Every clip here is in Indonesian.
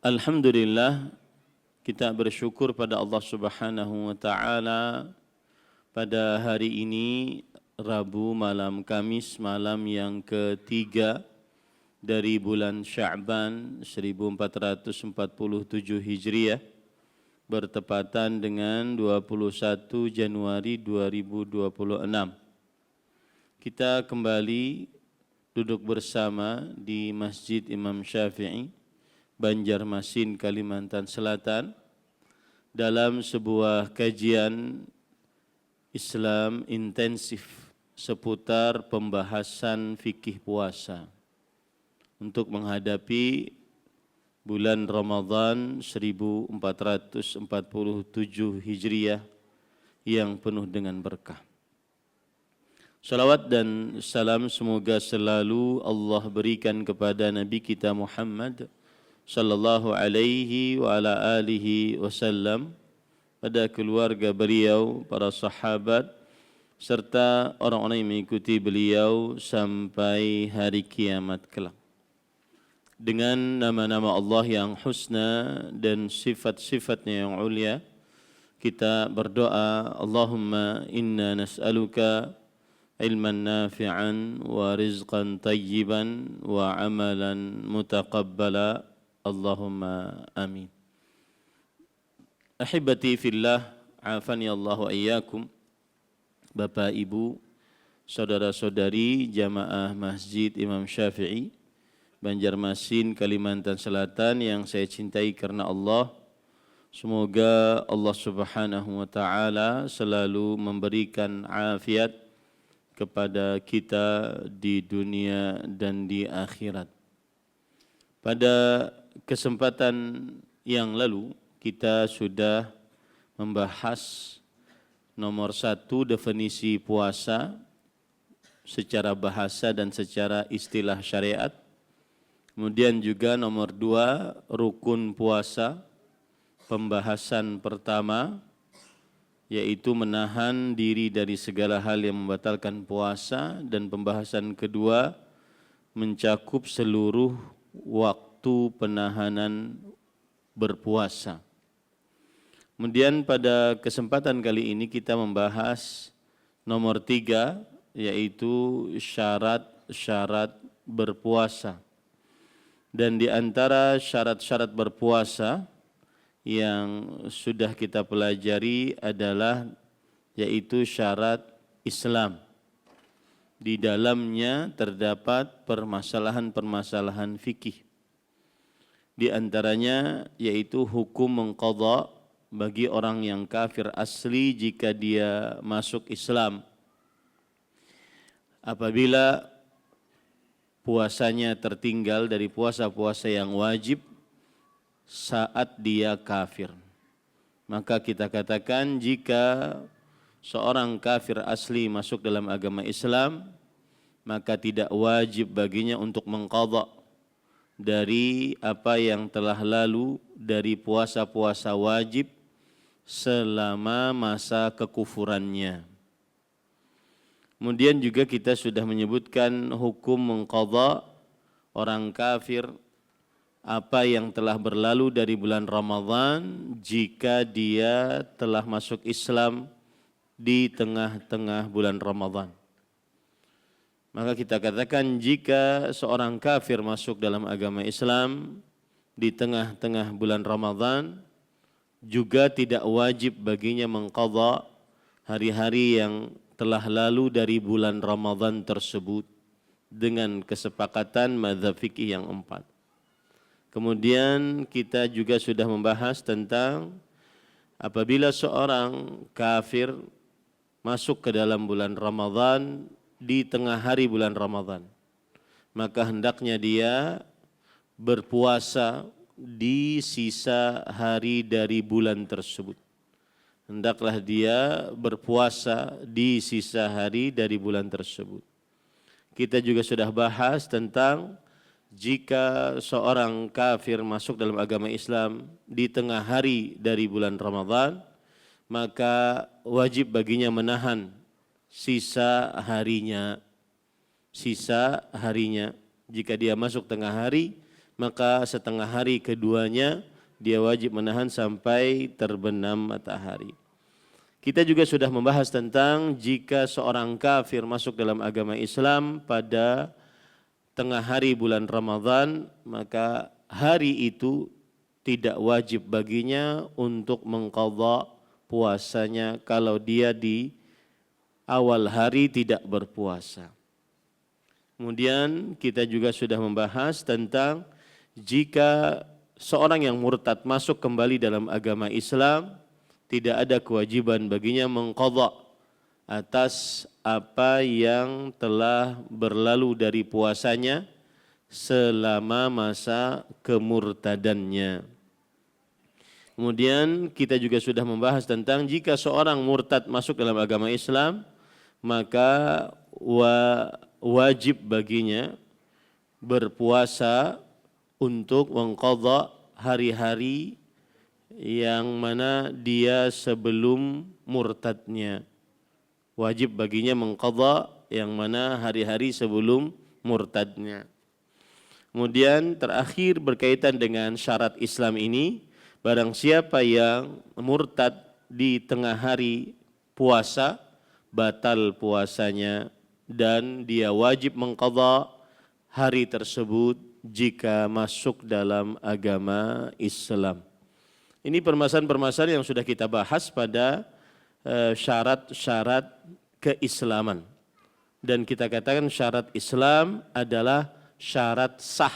Alhamdulillah, kita bersyukur pada Allah Subhanahu wa taala pada hari ini Rabu malam Kamis malam yang ketiga dari bulan Sya'ban 1447 Hijriah bertepatan dengan 21 Januari 2026. Kita kembali duduk bersama di Masjid Imam Syafi'i Banjarmasin, Kalimantan Selatan dalam sebuah kajian Islam intensif seputar pembahasan fikih puasa untuk menghadapi bulan Ramadan 1447 Hijriah yang penuh dengan berkah. Salawat dan salam semoga selalu Allah berikan kepada Nabi kita Muhammad sallallahu alaihi wa ala alihi wasallam, pada keluarga beliau, para sahabat serta orang-orang yang mengikuti beliau sampai hari kiamat kelak. Dengan nama-nama Allah yang husna dan sifat-sifatnya yang ulia, kita berdoa, Allahumma inna nas'aluka ilman nafi'an wa rizqan tayyiban wa amalan mutaqabbala. Allahumma amin. Ahibati fillah, afani Allah wa iyyakum. Bapak, Ibu, saudara-saudari jamaah Masjid Imam Syafi'i Banjarmasin, Kalimantan Selatan yang saya cintai karena Allah. Semoga Allah Subhanahu wa taala selalu memberikan afiat kepada kita di dunia dan di akhirat. Pada kesempatan yang lalu kita sudah membahas nomor 1 definisi puasa secara bahasa dan secara istilah syariat. Kemudian juga nomor 2 rukun puasa, pembahasan pertama yaitu menahan diri dari segala hal yang membatalkan puasa, dan pembahasan kedua mencakup seluruh waktu penahanan berpuasa. Kemudian pada kesempatan kali ini kita membahas nomor 3 yaitu syarat-syarat berpuasa. Dan di antara syarat-syarat berpuasa yang sudah kita pelajari adalah yaitu syarat Islam. Di dalamnya terdapat permasalahan-permasalahan fikih. Di antaranya yaitu hukum mengqadha bagi orang yang kafir asli jika dia masuk Islam. Apabila puasanya tertinggal dari puasa-puasa yang wajib saat dia kafir, maka kita katakan jika seorang kafir asli masuk dalam agama Islam, maka tidak wajib baginya untuk mengqadha dari apa yang telah lalu dari puasa-puasa wajib selama masa kekufurannya. Kemudian juga kita sudah menyebutkan hukum mengqadha orang kafir apa yang telah berlalu dari bulan Ramadan jika dia telah masuk Islam di tengah-tengah bulan Ramadan. Maka kita katakan jika seorang kafir masuk dalam agama Islam di tengah-tengah bulan Ramadan, juga tidak wajib baginya mengqadha hari-hari yang telah lalu dari bulan Ramadan tersebut dengan kesepakatan mazhab fikih yang 4. Kemudian kita juga sudah membahas tentang apabila seorang kafir masuk ke dalam bulan Ramadan di tengah hari bulan Ramadan, maka hendaknya dia berpuasa di sisa hari dari bulan tersebut. Hendaklah dia berpuasa di sisa hari dari bulan tersebut. Kita juga sudah bahas tentang jika seorang kafir masuk dalam agama Islam di tengah hari dari bulan Ramadan, maka wajib baginya menahan sisa harinya. Jika dia masuk tengah hari, maka setengah hari keduanya dia wajib menahan sampai terbenam matahari. Kita juga sudah membahas tentang jika seorang kafir masuk dalam agama Islam pada tengah hari bulan Ramadan, maka hari itu tidak wajib baginya untuk mengqadha puasanya kalau dia di awal hari tidak berpuasa. Kemudian kita juga sudah membahas tentang jika seorang yang murtad masuk kembali dalam agama Islam, tidak ada kewajiban baginya mengqadha atas apa yang telah berlalu dari puasanya selama masa kemurtadannya. Kemudian kita juga sudah membahas tentang jika seorang murtad masuk dalam agama Islam, maka wajib baginya berpuasa untuk mengqadha hari-hari yang mana dia sebelum murtadnya. Wajib baginya mengqadha yang mana hari-hari sebelum murtadnya. Kemudian terakhir berkaitan dengan syarat Islam ini, barang siapa yang murtad di tengah hari puasa, batal puasanya dan dia wajib mengqadha hari tersebut jika masuk dalam agama Islam. Ini permasalahan-permasalahan yang sudah kita bahas pada syarat-syarat keislaman. Dan kita katakan syarat Islam adalah syarat sah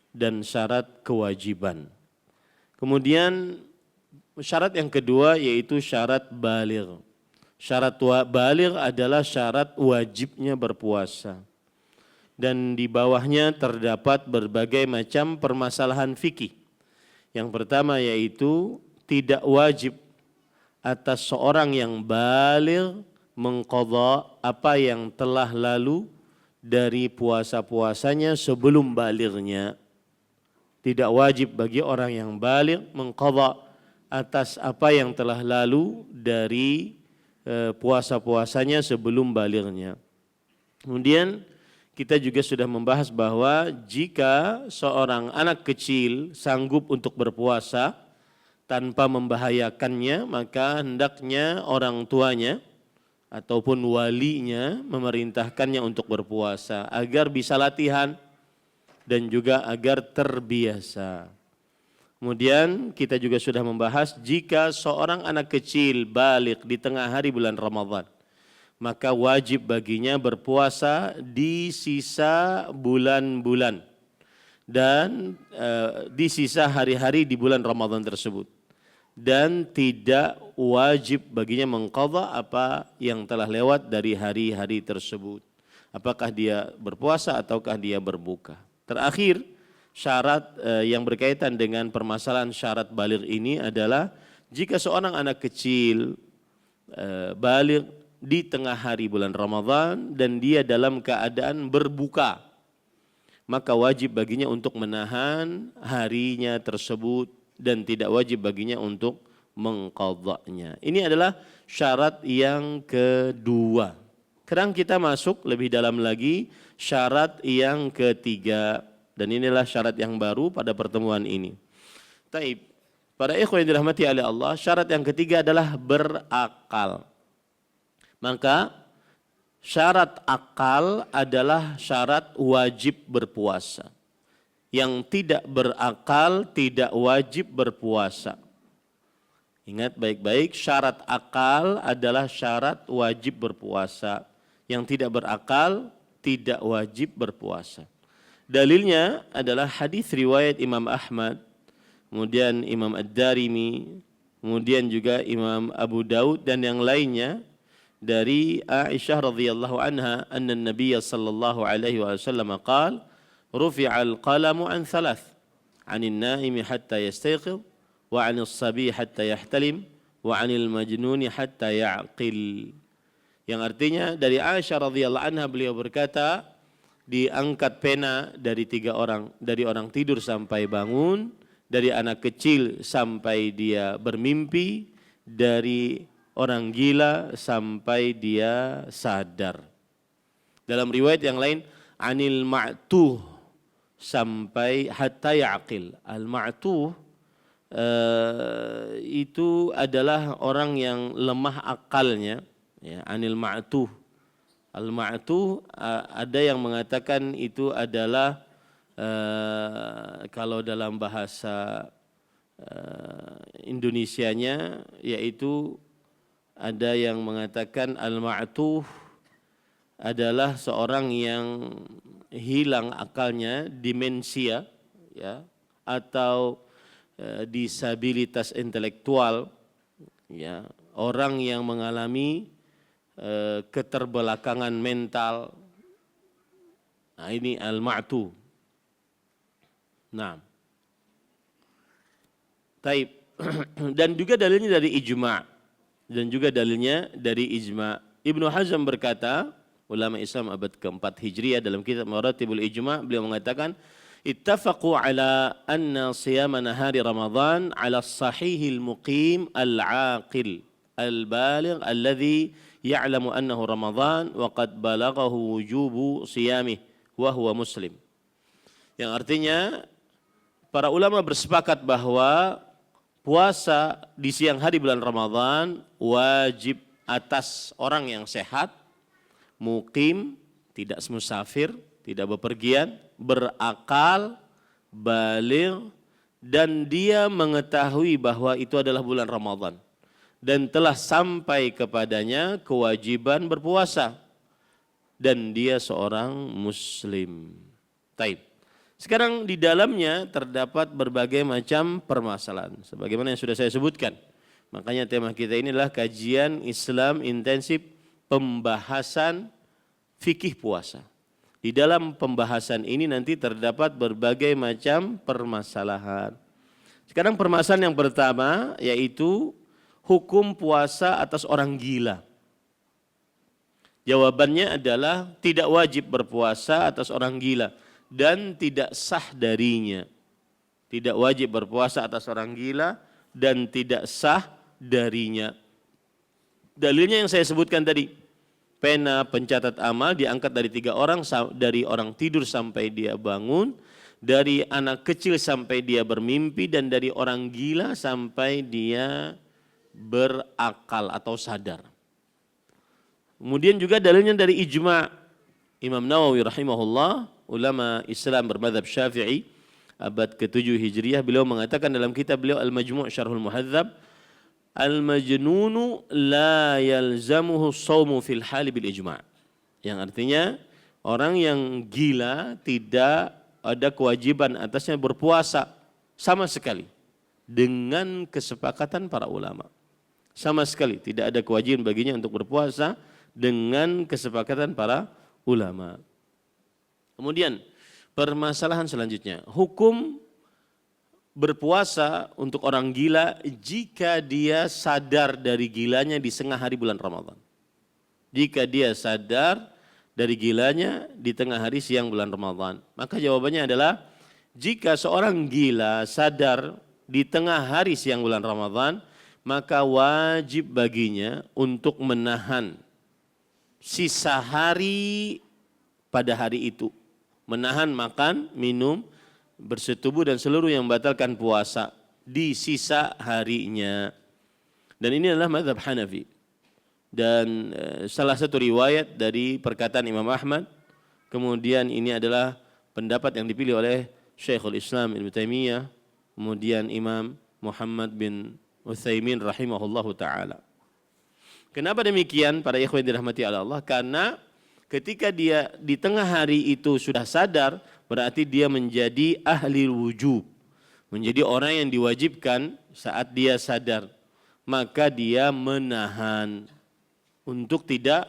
dan syarat kewajiban. Kemudian syarat yang kedua yaitu syarat baligh. Syarat baligh adalah syarat wajibnya berpuasa. Dan di bawahnya terdapat berbagai macam permasalahan fikih. Yang pertama yaitu tidak wajib atas seorang yang baligh mengqadha apa yang telah lalu dari puasa-puasanya sebelum balighnya. Tidak wajib bagi orang yang baligh mengqadha atas apa yang telah lalu dari puasa-puasanya sebelum balighnya. Kemudian kita juga sudah membahas bahwa jika seorang anak kecil sanggup untuk berpuasa tanpa membahayakannya, maka hendaknya orang tuanya ataupun walinya memerintahkannya untuk berpuasa agar bisa latihan dan juga agar terbiasa. Kemudian kita juga sudah membahas jika seorang anak kecil baligh di tengah hari bulan Ramadan, maka wajib baginya berpuasa di sisa bulan-bulan dan di sisa hari-hari di bulan Ramadan tersebut. Dan tidak wajib baginya mengqadha apa yang telah lewat dari hari-hari tersebut. Apakah dia berpuasa ataukah dia berbuka. Terakhir, syarat yang berkaitan dengan permasalahan syarat baligh ini adalah jika seorang anak kecil baligh di tengah hari bulan Ramadan dan dia dalam keadaan berbuka, maka wajib baginya untuk menahan harinya tersebut dan tidak wajib baginya untuk mengqadhanya. Ini adalah syarat yang kedua. Sekarang kita masuk lebih dalam lagi syarat yang ketiga, dan inilah syarat yang baru pada pertemuan ini. Taib, para ikhwan yang dirahmati oleh Allah, syarat yang ketiga adalah berakal. Maka syarat akal adalah syarat wajib berpuasa. Yang tidak berakal tidak wajib berpuasa. Ingat baik-baik, syarat akal adalah syarat wajib berpuasa. Yang tidak berakal tidak wajib berpuasa. Dalilnya adalah hadis riwayat Imam Ahmad, kemudian Imam Ad-Darimi, kemudian juga Imam Abu Daud dan yang lainnya dari Aisyah radhiyallahu anha, anna Nabiy sallallahu alaihi wasallam qaal rufi'al qalamu an thalath, 'anil naimi hatta yastayqidh, wa 'anil sabi hatta yahtalim, wa 'anil majnuni hatta ya'qil. Yang artinya dari Aisyah radhiyallahu anha beliau berkata, diangkat pena dari 3 orang, dari orang tidur sampai bangun, dari anak kecil sampai dia bermimpi, dari orang gila sampai dia sadar. Dalam riwayat yang lain, 'anil ma'tuh sampai hatta ya'qil. Al-ma'tuh itu adalah orang yang lemah akalnya, ya, anil ma'tuh. Al-ma'tuh ada yang mengatakan itu adalah kalau dalam bahasa Indonesianya yaitu ada yang mengatakan al-ma'tuh adalah seorang yang hilang akalnya, demensia, ya, atau disabilitas intelektual, ya, orang yang mengalami keterbelakangan mental. Nah, ini al-ma'tu. Nah, taib. Dan juga dalilnya dari ijma', dan juga dalilnya dari ijma'. Ibnu Hazm berkata, ulama Islam abad ke-4 Hijriah dalam kitab Maratibul Ijma', beliau mengatakan ittafaqu ala anna siyama nahari Ramadan ala sahihil muqim al-aqil al-baligh alladhi ya'lamu annahu Ramadan wa qad balaghahu wujubu siyamih wa huwa muslim. Yang artinya para ulama bersepakat bahwa puasa di siang hari bulan Ramadan wajib atas orang yang sehat, muqim, tidak musafir, tidak bepergian, berakal, baligh, dan dia mengetahui bahwa itu adalah bulan Ramadan dan telah sampai kepadanya kewajiban berpuasa dan dia seorang muslim. Taib. Sekarang di dalamnya terdapat berbagai macam permasalahan sebagaimana yang sudah saya sebutkan. Makanya tema kita ini adalah kajian Islam intensif pembahasan fikih puasa. Di dalam pembahasan ini nanti terdapat berbagai macam permasalahan. Sekarang permasalahan yang pertama yaitu hukum puasa atas orang gila. Jawabannya adalah tidak wajib berpuasa atas orang gila dan tidak sah darinya. Tidak wajib berpuasa atas orang gila dan tidak sah darinya. Dalilnya yang saya sebutkan tadi, pena pencatat amal diangkat dari 3 orang, dari orang tidur sampai dia bangun, dari anak kecil sampai dia bermimpi, dan dari orang gila sampai dia berakal atau sadar. Kemudian juga dalilnya dari ijma'. Imam Nawawi rahimahullah, ulama Islam bermadzhab Syafi'i, abad ke-7 Hijriah, beliau mengatakan dalam kitab beliau Al-Majmu' Syarhul Muhadzab, al-majnunu la yalzamuhu shaumu fil hali bil ijma'. Yang artinya orang yang gila tidak ada kewajiban atasnya berpuasa sama sekali dengan kesepakatan para ulama. Sama sekali tidak ada kewajiban baginya untuk berpuasa dengan kesepakatan para ulama. Kemudian permasalahan selanjutnya, hukum berpuasa untuk orang gila jika dia sadar dari gilanya di tengah hari bulan Ramadan. Jika dia sadar dari gilanya di tengah hari siang bulan Ramadan, maka jawabannya adalah jika seorang gila sadar di tengah hari siang bulan Ramadan, maka wajib baginya untuk menahan sisa hari pada hari itu. Menahan makan, minum, bersetubuh dan seluruh yang membatalkan puasa di sisa harinya. Dan ini adalah mazhab Hanafi. Dan salah satu riwayat dari perkataan Imam Ahmad, kemudian ini adalah pendapat yang dipilih oleh Syekhul Islam Ibnu Taimiyah, kemudian Imam Muhammad bin Utsaimin rahimahullahu taala. Kenapa demikian para ikhwan dirahmati Allah? Karena ketika dia di tengah hari itu sudah sadar, berarti dia menjadi ahli wujub, menjadi orang yang diwajibkan saat dia sadar. Maka dia menahan untuk tidak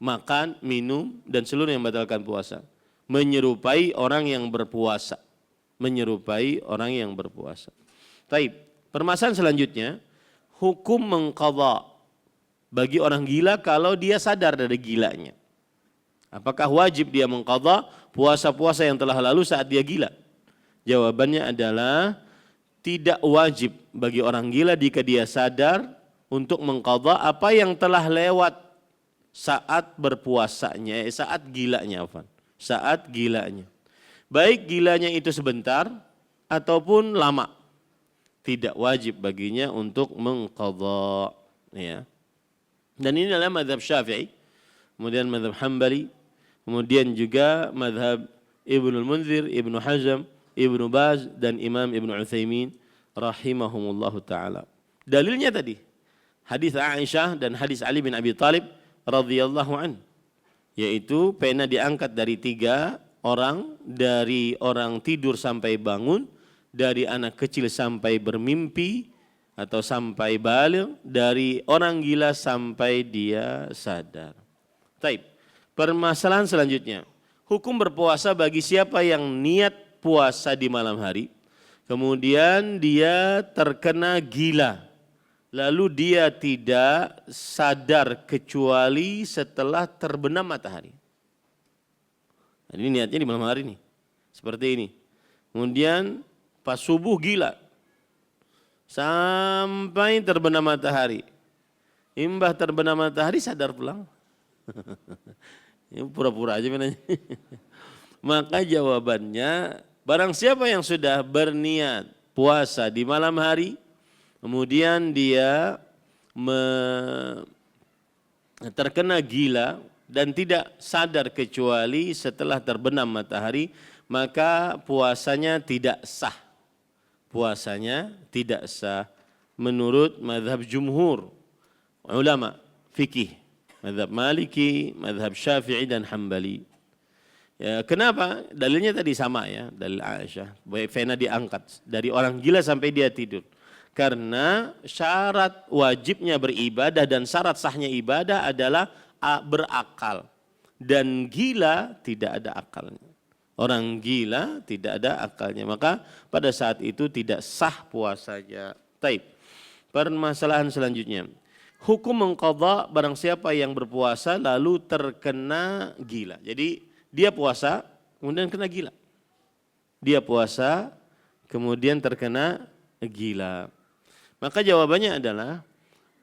makan, minum, dan seluruh yang membatalkan puasa. Menyerupai orang yang berpuasa. Menyerupai orang yang berpuasa. Taib. Permasalahan selanjutnya, hukum mengqadha bagi orang gila kalau dia sadar dari gilanya. Apakah wajib dia mengqadha puasa-puasa yang telah lalu saat dia gila? Jawabannya adalah tidak wajib bagi orang gila jika dia sadar untuk mengqadha apa yang telah lewat saat berpuasanya, saat gilanya. baik gilanya itu sebentar ataupun lama, tidak wajib baginya untuk mengqadha, ya. Dan ini adalah mazhab Syafi'i, kemudian mazhab Hambali, kemudian juga mazhab Ibnu Munzir, Ibnu Hazm, Ibnu Baz dan Imam Ibnu Utsaimin rahimahumullahu taala. Dalilnya tadi hadis Aisyah dan hadis Ali bin Abi Thalib radhiyallahu an, yaitu pena diangkat dari 3 orang, dari orang tidur sampai bangun, dari anak kecil sampai bermimpi atau sampai baligh, dari orang gila sampai dia sadar. Taib. Permasalahan selanjutnya, hukum berpuasa bagi siapa yang niat puasa di malam hari, kemudian dia terkena gila, lalu dia tidak sadar kecuali setelah terbenam matahari. Nah, ini niatnya di malam hari nih, seperti ini. Kemudian pas subuh gila, sampai terbenam matahari. Imbah terbenam matahari sadar pulang. Ini pura-pura aja menanya. Maka jawabannya, barang siapa yang sudah berniat puasa di malam hari, kemudian dia terkena gila dan tidak sadar kecuali setelah terbenam matahari, maka puasanya tidak sah. Puasanya tidak sah menurut mazhab jumhur ulama fikih, mazhab Maliki, mazhab Syafi'i dan Hambali. Ya, kenapa? Dalilnya tadi sama ya, dalil Aisyah. Fena diangkat dari orang gila sampai dia tidur. Karena syarat wajibnya beribadah dan syarat sahnya ibadah adalah berakal. Dan gila tidak ada akalnya. Orang gila tidak ada akalnya, maka pada saat itu tidak sah puasanya. Taib. Permasalahan selanjutnya, hukum mengqadha barang siapa yang berpuasa lalu terkena gila. Jadi dia puasa kemudian kena gila. Dia puasa kemudian terkena gila. Maka jawabannya adalah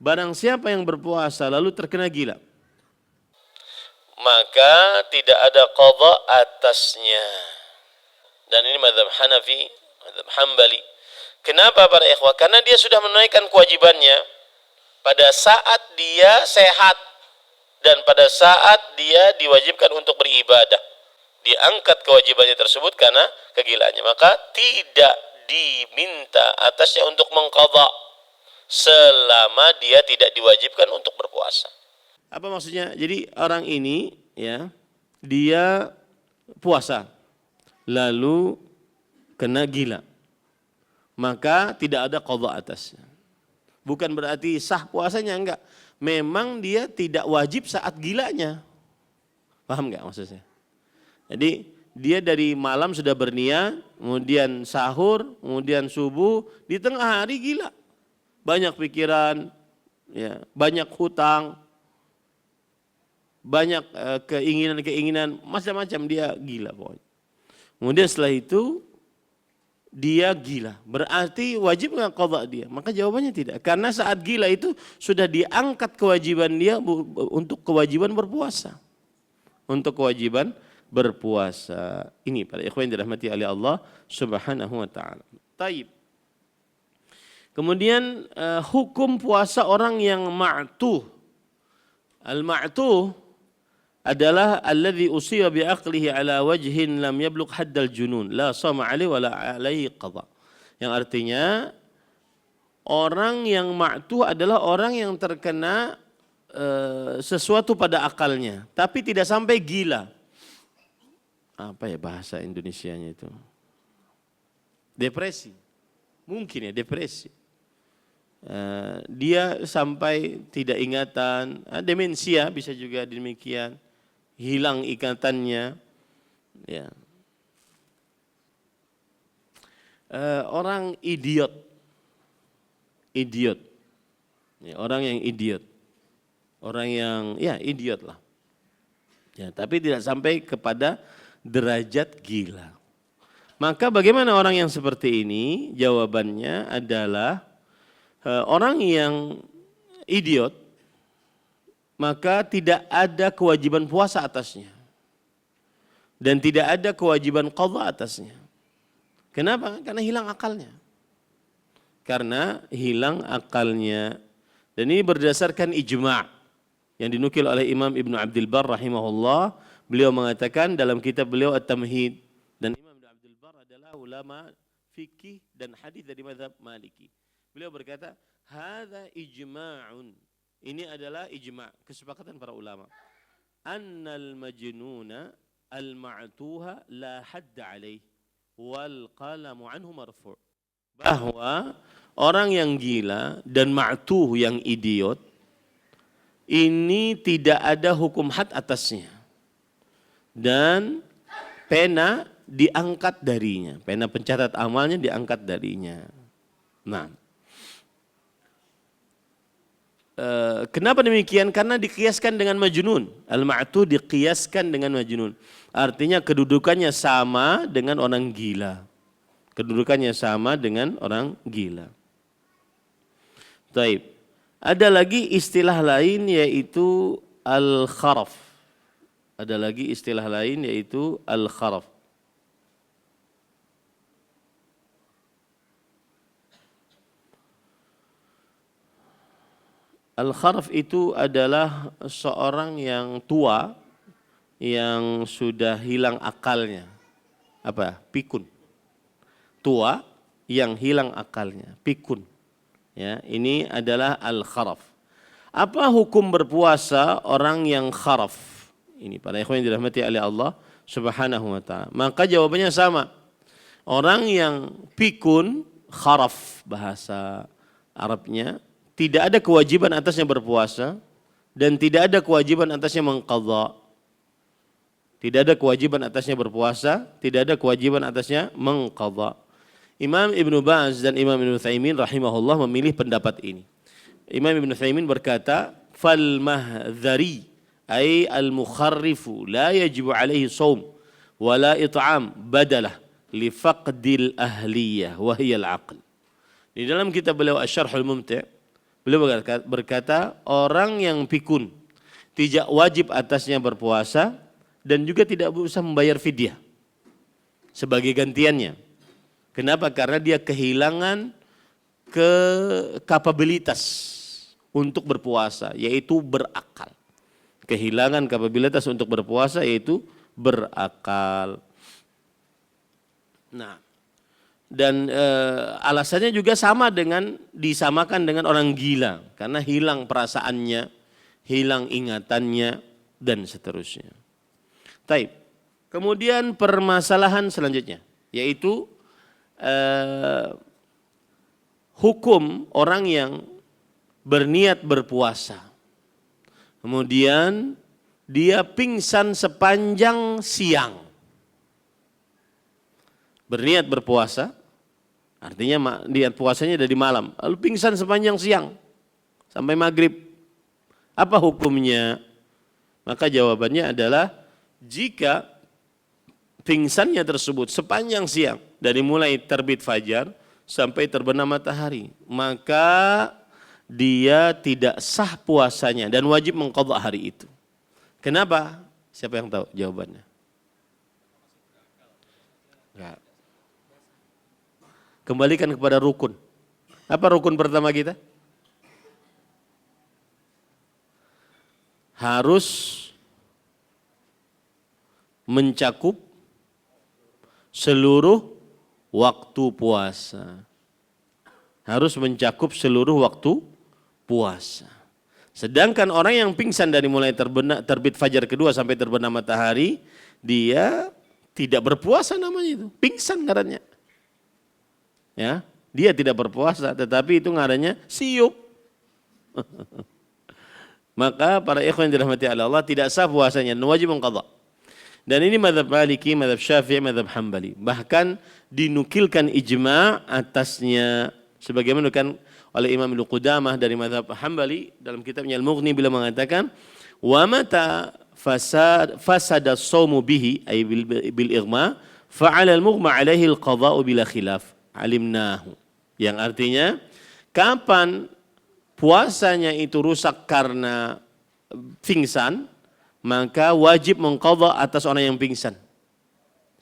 barang siapa yang berpuasa lalu terkena gila, maka tidak ada qadha atasnya. Dan ini mazhab Hanafi, mazhab Hambali. Kenapa para ikhwah? Karena dia sudah menunaikan kewajibannya pada saat dia sehat dan pada saat dia diwajibkan untuk beribadah. Diangkat kewajibannya tersebut karena kegilaannya. Maka tidak diminta atasnya untuk mengqadha selama dia tidak diwajibkan untuk berpuasa. Apa maksudnya? Jadi orang ini ya, dia puasa lalu kena gila, maka tidak ada qadha atasnya. Bukan berarti sah puasanya, enggak. Memang dia tidak wajib saat gilanya. Paham enggak maksudnya? Jadi dia dari malam sudah berniat, kemudian sahur, kemudian subuh, di tengah hari gila. Banyak pikiran, ya, banyak hutang, banyak keinginan-keinginan, macam-macam, dia gila pokoknya. Kemudian setelah itu dia gila, berarti wajib nggak qadha dia? Maka jawabannya tidak, karena saat gila itu sudah diangkat kewajiban dia untuk kewajiban berpuasa. Untuk kewajiban berpuasa. Ini para ikhwan yang dirahmati oleh Allah Subhanahu wa taala. Taib. Kemudian hukum puasa orang yang ma'tuh. Al-ma'tuh adalah alladzi usiba bi aqlihi ala wajhin lam yablugh haddal junun la sama alaihi wala alaihi qadha. Yang artinya orang yang ma'tuh adalah orang yang terkena sesuatu pada akalnya tapi tidak sampai gila. Apa ya bahasa Indonesianya itu? Depresi. Mungkin ya depresi. Dia sampai tidak ingatan, demensia bisa juga demikian, hilang ikatannya, ya. Orang idiot, ya, orang yang idiot, orang yang ya idiot lah, ya, tapi tidak sampai kepada derajat gila. Maka bagaimana orang yang seperti ini? Jawabannya adalah orang yang idiot, maka tidak ada kewajiban puasa atasnya. dan tidak ada kewajiban qadha atasnya. Kenapa? Karena hilang akalnya. Karena hilang akalnya. Dan ini berdasarkan ijma' yang dinukil oleh Imam Ibn Abdul Bar rahimahullah. Beliau mengatakan dalam kitab beliau At-Tamhid, dan Imam Ibn Abdul Bar adalah ulama fikih dan hadis dari mazhab Maliki. Beliau berkata, "Hadza ijma'un." Ini adalah ijma', kesepakatan para ulama. Annal majnuna al-ma'tuha la hadda alaih wal qalamu anhu marfu'. Bahwa orang yang gila dan ma'tuh yang idiot ini tidak ada hukum had atasnya. Dan pena diangkat darinya, pena pencatat amalnya diangkat darinya. Nah, kenapa demikian? Karena dikiaskan dengan majnun. Al-ma'tuh dikiaskan dengan majnun. Artinya kedudukannya sama dengan orang gila. Kedudukannya sama dengan orang gila. Taib. Ada lagi istilah lain yaitu al-kharaf. Ada lagi istilah lain yaitu al-kharaf. Al-kharaf itu adalah seorang yang tua yang sudah hilang akalnya. Apa? Pikun. Tua yang hilang akalnya, pikun. Ya, ini adalah al-kharaf. Apa hukum berpuasa orang yang kharaf? Ini para ikhwan yang dirahmati oleh Allah Subhanahu wa taala. Maka jawabannya sama. Orang yang pikun, kharaf bahasa Arabnya, tidak ada kewajiban atasnya berpuasa dan tidak ada kewajiban atasnya mengqadha. Tidak ada kewajiban atasnya berpuasa, tidak ada kewajiban atasnya mengqadha. Imam Ibn Baz dan Imam Ibn Utsaimin rahimahullah memilih pendapat ini. Imam Ibn Utsaimin berkata, "Fal mahdhari ay al-mukharrifu la yajibu alaihi shaum wa la it'am badalah li faqdil ahliyah wa hiya al-aql." Di dalam kitab beliau Asy-Syarhul Mumti', beliau berkata, orang yang pikun tidak wajib atasnya berpuasa dan juga tidak usah membayar fidyah sebagai gantiannya. Kenapa? Karena dia kehilangan kapabilitas untuk berpuasa, yaitu berakal. Kehilangan kapabilitas untuk berpuasa yaitu berakal. Nah, dan alasannya juga sama dengan disamakan dengan orang gila, karena hilang perasaannya, hilang ingatannya dan seterusnya. Taib. Kemudian permasalahan selanjutnya yaitu hukum orang yang berniat berpuasa. Kemudian dia pingsan sepanjang siang. Berniat berpuasa, artinya niat puasanya dari malam. Lalu pingsan sepanjang siang sampai maghrib. Apa hukumnya? Maka jawabannya adalah jika pingsannya tersebut sepanjang siang, dari mulai terbit fajar sampai terbenam matahari, maka dia tidak sah puasanya dan wajib mengqadha hari itu. Kenapa? Siapa yang tahu jawabannya? Enggak. Kembalikan kepada rukun. Apa rukun pertama kita? Harus mencakup seluruh waktu puasa. Harus mencakup seluruh waktu puasa. Sedangkan orang yang pingsan dari mulai terbit fajar kedua sampai terbenam matahari, dia tidak berpuasa namanya itu. Pingsan ngarannya. Ya, dia tidak berpuasa, tetapi itu ngarannya siup. Maka para ikhwan yang dirahmati Allah tidak sah puasanya, wajib mengqadha. Dan ini mazhab Maliki, mazhab Syafi'i, mazhab Hambali. Bahkan dinukilkan ijma' atasnya sebagaimana dinukilkan oleh Imam Ibnu Qudamah dari mazhab Hambali dalam kitabnya Al-Mughni bila mengatakan wa mata fasada as-shaumu bihi ay bil ighma fa'ala al-mughma alaihi al-qadha'u bila khilaf alimnahu. Yang artinya kapan puasanya itu rusak karena pingsan, maka wajib mengqadha atas orang yang pingsan.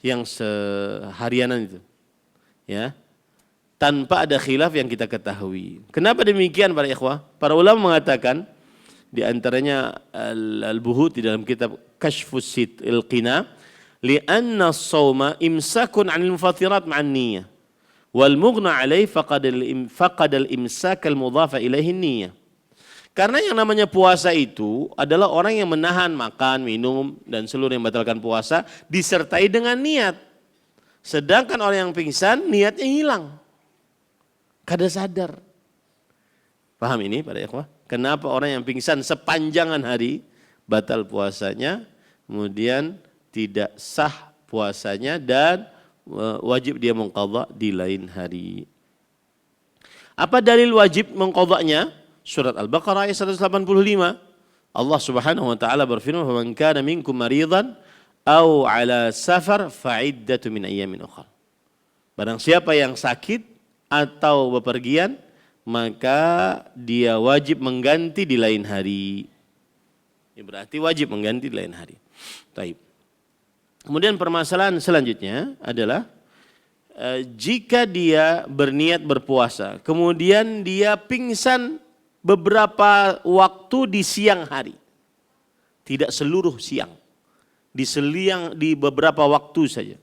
yang seharianan itu. Ya. Tanpa ada khilaf yang kita ketahui. Kenapa demikian para ikhwah? Para ulama mengatakan di antaranya Al-Buhuti dalam kitab Kashfus Al-Qina, li'anna as-sawma imsakun 'anil mufathirat ma'an niyyah wal mughna 'alaihi faqad al-imsak al-mudhafa ilaihi niyyah. Karena yang namanya puasa itu adalah orang yang menahan makan, minum dan seluruh yang membatalkan puasa disertai dengan niat. Sedangkan orang yang pingsan niatnya hilang. Kada sadar. Paham ini pada ikhwah? Kenapa orang yang pingsan sepanjangan hari batal puasanya, kemudian tidak sah puasanya dan wajib dia mengqadha di lain hari. Apa dalil wajib mengqadhanya? Surat Al-Baqarah ayat 185. Allah Subhanahu wa taala berfirman, "Faman kana minkum maridan aw 'ala safar fa'iddatu min ayyamin ukhra." Barang siapa yang sakit atau bepergian, maka dia wajib mengganti di lain hari. Ini berarti wajib mengganti di lain hari. Taib. Kemudian permasalahan selanjutnya adalah jika dia berniat berpuasa, kemudian dia pingsan beberapa waktu di siang hari. Tidak seluruh siang. Di beberapa waktu saja.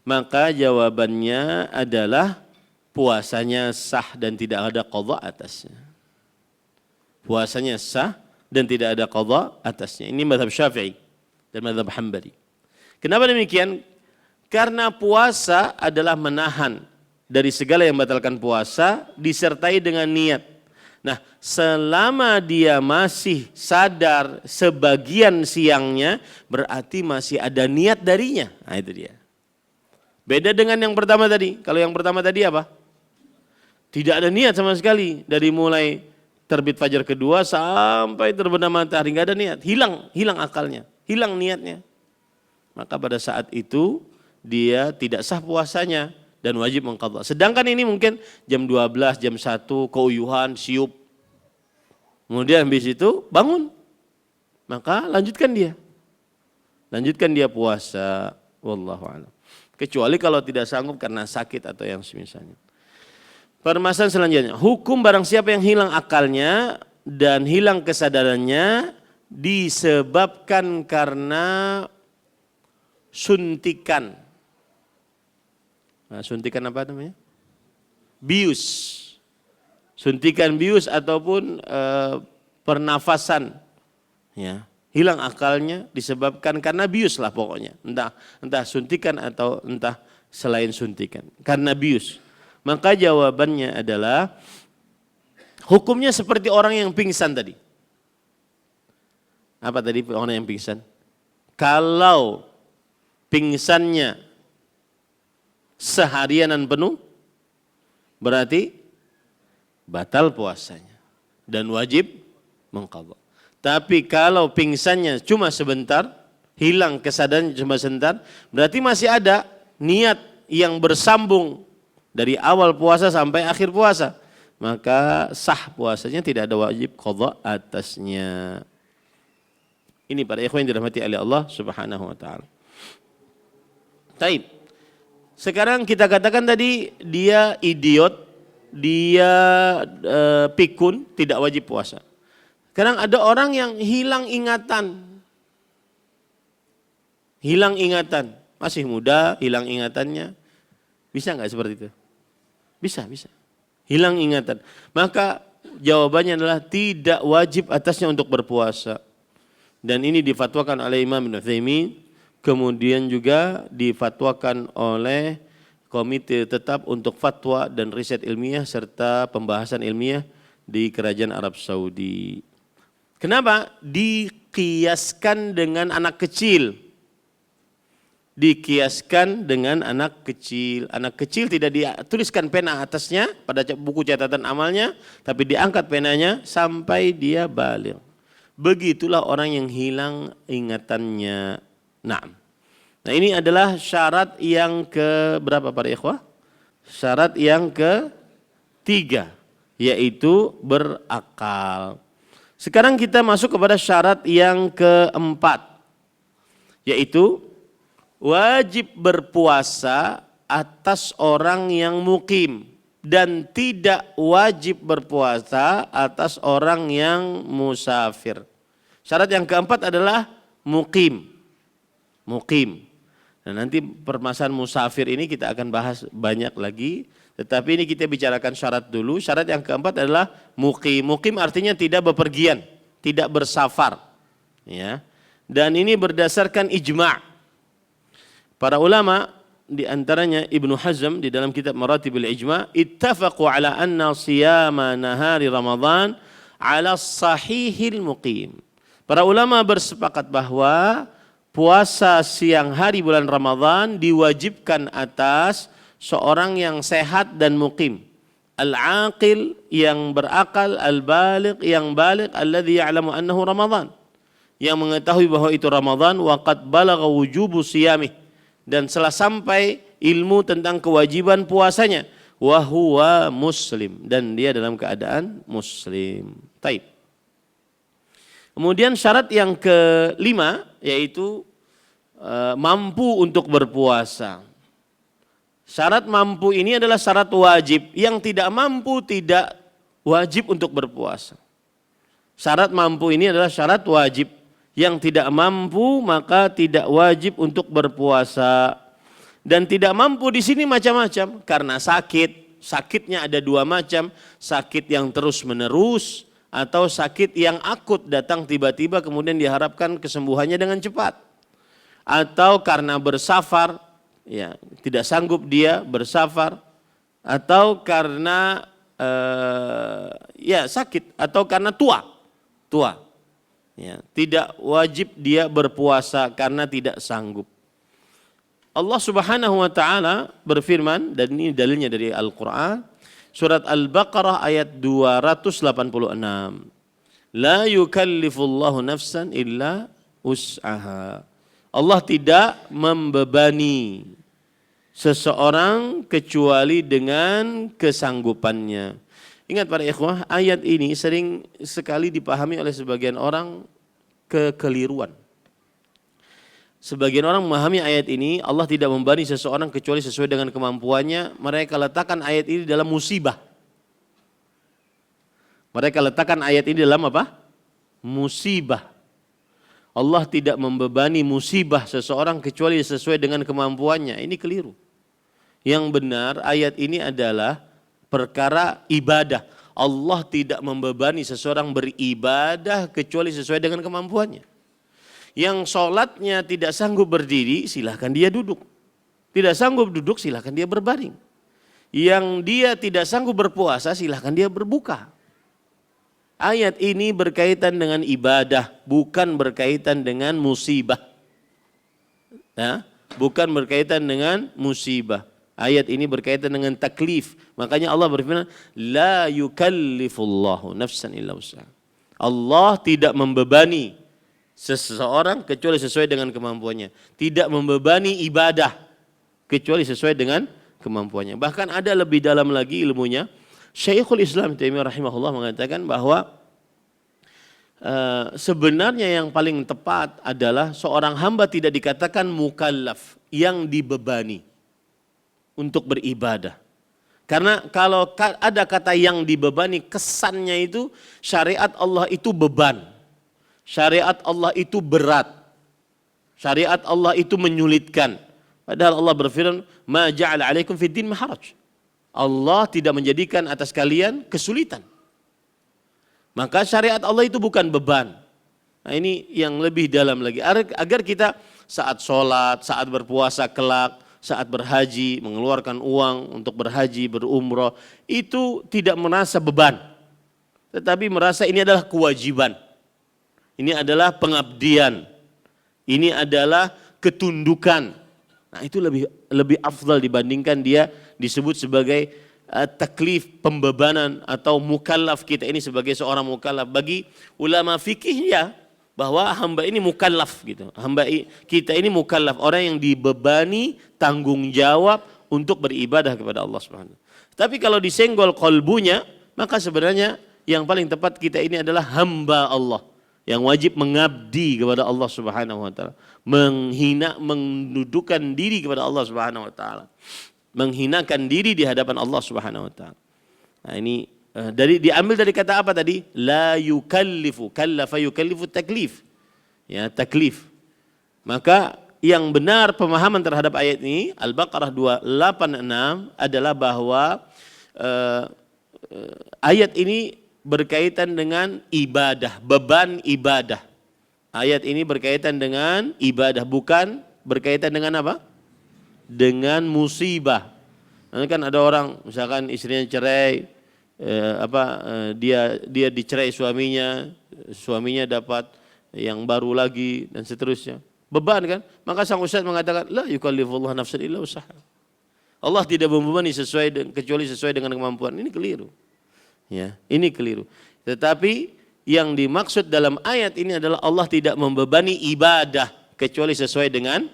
Maka jawabannya adalah puasanya sah dan tidak ada qadha atasnya. Puasanya sah dan tidak ada qadha atasnya. Ini mazhab Syafi'i dan mazhab Hambali. Kenapa demikian? Karena puasa adalah menahan dari segala yang membatalkan puasa disertai dengan niat. Nah, selama dia masih sadar sebagian siangnya, berarti masih ada niat darinya. Nah, itu dia. Beda dengan yang pertama tadi. Kalau yang pertama tadi apa? Tidak ada niat sama sekali. Dari mulai terbit fajar kedua sampai terbenam matahari. Tidak ada niat. Hilang akalnya. Hilang niatnya. Maka pada saat itu dia tidak sah puasanya dan wajib mengqadha. Sedangkan ini mungkin jam 12, jam 1, keuyuhan, siup. Kemudian habis itu bangun. Maka lanjutkan dia. Lanjutkan dia puasa. Wallahu a'lam. Kecuali kalau tidak sanggup karena sakit atau yang semisalnya. Permasalahan selanjutnya, hukum barang siapa yang hilang akalnya dan hilang kesadarannya disebabkan karena suntikan. Nah, suntikan apa namanya? Bius. Suntikan bius ataupun pernafasan. Ya, hilang akalnya disebabkan karena bius lah pokoknya. Entah suntikan atau entah selain suntikan. Karena bius. Maka jawabannya adalah hukumnya seperti orang yang pingsan tadi. Apa tadi orang yang pingsan? Kalau pingsannya seharianan penuh, berarti batal puasanya dan wajib mengqadha. Tapi kalau pingsannya cuma sebentar, hilang kesadaran cuma sebentar, berarti masih ada niat yang bersambung dari awal puasa sampai akhir puasa, maka sah puasanya, tidak ada wajib qadha atasnya. Ini para ikhwan yang dirahmati oleh Allah Subhanahu wa taala. Taib. Sekarang kita katakan tadi dia idiot, dia pikun, tidak wajib puasa. Sekarang ada orang yang hilang ingatan. Hilang ingatan, masih muda, hilang ingatannya. Bisa enggak seperti itu? Bisa. Hilang ingatan. Maka jawabannya adalah tidak wajib atasnya untuk berpuasa. Dan ini difatwakan oleh Imam Ibnu Utsaimin, kemudian juga difatwakan oleh Komite Tetap untuk Fatwa dan Riset Ilmiah serta Pembahasan Ilmiah di Kerajaan Arab Saudi. Kenapa? Dikiaskan dengan anak kecil. Dikiaskan dengan anak kecil. Anak kecil tidak dituliskan pena atasnya pada buku catatan amalnya, tapi diangkat penanya sampai dia baligh. Begitulah orang yang hilang ingatannya. Nah, ini adalah syarat yang ke berapa para ikhwah? Syarat yang ketiga, yaitu berakal. Sekarang kita masuk kepada syarat yang keempat, yaitu wajib berpuasa atas orang yang mukim dan tidak wajib berpuasa atas orang yang musafir. Syarat yang keempat adalah mukim. Mukim. Nah, nanti permasalahan musafir ini kita akan bahas banyak lagi. Tetapi ini kita bicarakan syarat dulu. Syarat yang keempat adalah mukim. Mukim artinya tidak bepergian, tidak bersafar. Ya. Dan ini berdasarkan ijma'. Para ulama di antaranya Ibnu Hazm di dalam kitab Maratibul Ijma' ittafaqu ala anna siyama nahari Ramadan ala sahihil muqim. Para ulama bersepakat bahwa puasa siang hari bulan Ramadan diwajibkan atas seorang yang sehat dan muqim. Al-aqil yang berakal, al-baligh yang baligh, alladhi ya'lamu annahu Ramadan. Yang mengetahui bahwa itu Ramadan wa qad balagha wujubu siyamih. Dan setelah sampai ilmu tentang kewajiban puasanya, wa huwa muslim, dan dia dalam keadaan muslim. Taib. Kemudian syarat yang kelima yaitu mampu untuk berpuasa. Syarat mampu ini adalah syarat wajib, yang tidak mampu tidak wajib untuk berpuasa. Syarat mampu ini adalah syarat wajib. Yang tidak mampu maka tidak wajib untuk berpuasa. Dan tidak mampu di sini macam-macam, karena sakit. Sakitnya ada dua macam, sakit yang terus menerus atau sakit yang akut datang tiba-tiba kemudian diharapkan kesembuhannya dengan cepat. Atau karena bersafar, ya tidak sanggup dia bersafar, atau karena ya sakit, atau karena tua. Ya, tidak wajib dia berpuasa karena tidak sanggup. Allah Subhanahu wa taala berfirman, dan ini dalilnya dari Al-Qur'an, surat Al-Baqarah ayat 286. La yukallifullahu nafsan illa wus'aha. Allah tidak membebani seseorang kecuali dengan kesanggupannya. Ingat para ikhwah, ayat ini sering sekali dipahami oleh sebagian orang kekeliruan. Sebagian orang memahami ayat ini, Allah tidak membebani seseorang kecuali sesuai dengan kemampuannya. Mereka letakkan ayat ini dalam musibah. Mereka letakkan ayat ini dalam apa? Musibah. Allah tidak membebani musibah seseorang kecuali sesuai dengan kemampuannya. Ini keliru. Yang benar ayat ini adalah perkara ibadah. Allah tidak membebani seseorang beribadah kecuali sesuai dengan kemampuannya. Yang sholatnya tidak sanggup berdiri, silahkan dia duduk. Tidak sanggup duduk, silahkan dia berbaring. Yang dia tidak sanggup berpuasa, silahkan dia berbuka. Ayat ini berkaitan dengan ibadah, bukan berkaitan dengan musibah. Ya, bukan berkaitan dengan musibah. Ayat ini berkaitan dengan taklif. Makanya Allah berfirman, la yukallifullahu nafsan illa wus'aha. Allah tidak membebani seseorang kecuali sesuai dengan kemampuannya. Tidak membebani ibadah kecuali sesuai dengan kemampuannya. Bahkan ada lebih dalam lagi ilmunya. Syekhul Islam Taimiyah rahimahullah mengatakan bahwa sebenarnya yang paling tepat adalah seorang hamba tidak dikatakan mukallaf, yang dibebani untuk beribadah. Karena kalau ada kata yang dibebani, kesannya itu syariat Allah itu beban. Syariat Allah itu berat. Syariat Allah itu menyulitkan. Padahal Allah berfirman, ma ja'ala 'alaikum fid din maharaj. Allah tidak menjadikan atas kalian kesulitan. Maka syariat Allah itu bukan beban. Nah, ini yang lebih dalam lagi. Agar kita saat sholat, saat berpuasa kelak, saat berhaji, mengeluarkan uang untuk berhaji, berumrah, itu tidak merasa beban. Tetapi merasa ini adalah kewajiban. Ini adalah pengabdian. Ini adalah ketundukan. Nah, itu lebih afdal dibandingkan dia disebut sebagai taklif, pembebanan, atau mukallaf. Kita ini sebagai seorang mukallaf. Bagi ulama fikih ya, bahwa hamba ini mukallaf gitu. Kita ini mukallaf, orang yang dibebani tanggung jawab untuk beribadah kepada Allah Subhanahu. Tapi kalau disenggol kolbunya, maka sebenarnya yang paling tepat kita ini adalah hamba Allah. yang wajib mengabdi kepada Allah Subhanahu wa taala, mendudukan diri kepada Allah Subhanahu wa taala, menghinakan diri di hadapan Allah Subhanahu wa taala. Nah, ini diambil dari kata apa tadi? La yukallifu, kallafa yukallifu taklif. Ya, taklif. Maka yang benar pemahaman terhadap ayat ini Al-Baqarah 286 adalah bahwa ayat ini berkaitan dengan ibadah, beban ibadah. Ayat ini berkaitan dengan ibadah, bukan berkaitan dengan apa? Dengan musibah. Nanti kan ada orang misalkan istrinya cerai, dia dicerai suaminya dapat yang baru lagi dan seterusnya. Beban kan? Maka sang ustaz mengatakan la yukallifullah nafsan illa usaha. Allah tidak membebani kecuali sesuai dengan kemampuan. Ini keliru. Ya, ini keliru. Tetapi yang dimaksud dalam ayat ini adalah Allah tidak membebani ibadah kecuali sesuai dengan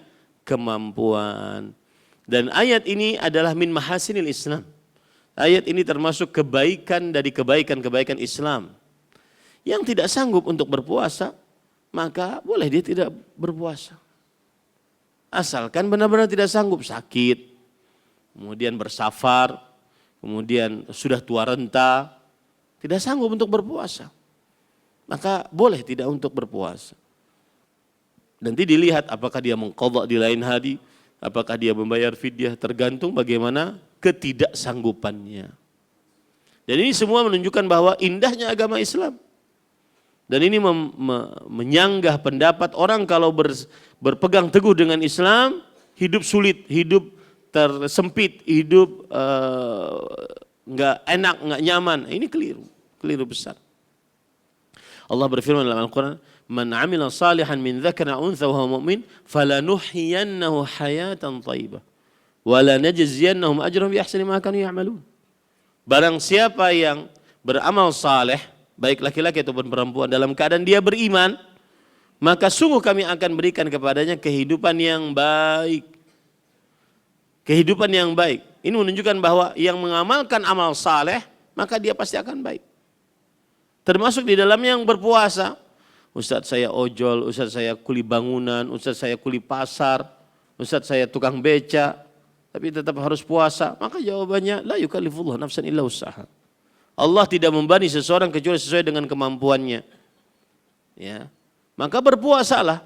kemampuan. Dan ayat ini adalah min mahasinil Islam. Ayat ini termasuk kebaikan dari kebaikan-kebaikan Islam. Yang tidak sanggup untuk berpuasa, maka boleh dia tidak berpuasa. Asalkan benar-benar tidak sanggup, sakit, kemudian bersafar, kemudian sudah tua renta, tidak sanggup untuk berpuasa, maka boleh tidak untuk berpuasa. Nanti dilihat apakah dia mengqadha di lain hari, apakah dia membayar fidyah, tergantung bagaimana ketidaksanggupannya. Dan ini semua menunjukkan bahwa indahnya agama Islam. Dan ini menyanggah pendapat orang kalau berpegang teguh dengan Islam, hidup sulit, hidup tersempit, hidup enggak enak, enggak nyaman. Ini keliru besar. Allah berfirman dalam Al-Quran, "Man 'amila salihan min dzakarin aw untha wa huwa mu'min, falanuhyiyannahu hayatan thayyibah, wa lanajziyannahum ajrahum bi ahsani ma kanu ya'malun." Barang siapa yang beramal saleh, baik laki-laki ataupun perempuan, dalam keadaan dia beriman, maka sungguh kami akan berikan kepadanya kehidupan yang baik. Kehidupan yang baik. Ini menunjukkan bahwa yang mengamalkan amal saleh, maka dia pasti akan baik. Termasuk di dalamnya yang berpuasa. Ustadz saya ojol, ustadz saya kuli bangunan, ustadz saya kuli pasar, ustadz saya tukang beca, tapi tetap harus puasa. Maka jawabannya, la yukallifullah nafsan illa usaha. Allah tidak membebani seseorang kecuali sesuai dengan kemampuannya. Ya. Maka berpuasalah.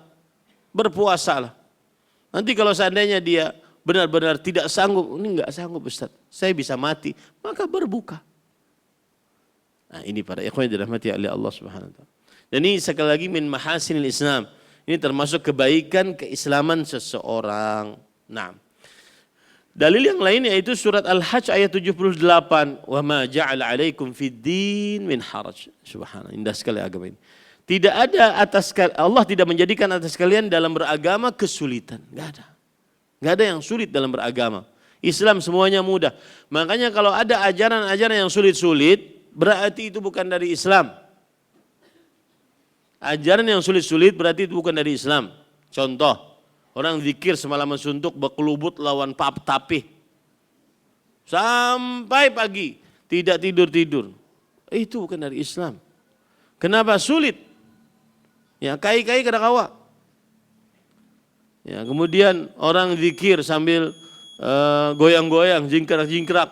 Nanti kalau seandainya dia benar-benar tidak sanggup, ini enggak sanggup Ustaz, saya bisa mati, maka berbuka. Nah, ini para ikhwan yang dirahmati oleh Allah Subhanahu wa taala. Dan ini sekali lagi min mahasinil Islam. Ini termasuk kebaikan keislaman seseorang. Nah, dalil yang lain yaitu surat Al-Hajj ayat 78, "Wa ma ja'ala 'alaikum fid din min haraj." Subhanallah, indah sekali agama ini. Tidak ada Allah tidak menjadikan atas kalian dalam beragama kesulitan, enggak ada. Enggak ada yang sulit dalam beragama. Islam semuanya mudah. Makanya kalau ada ajaran-ajaran yang sulit-sulit, berarti itu bukan dari Islam. Ajaran yang sulit-sulit berarti itu bukan dari Islam. Contoh, orang zikir semalaman suntuk berkelubut lawan tapih. Sampai pagi tidak tidur-tidur. Itu bukan dari Islam. Kenapa sulit? Ya, kai-kai kada kawa. Ya, kemudian orang zikir sambil goyang-goyang, jingkrak-jingkrak.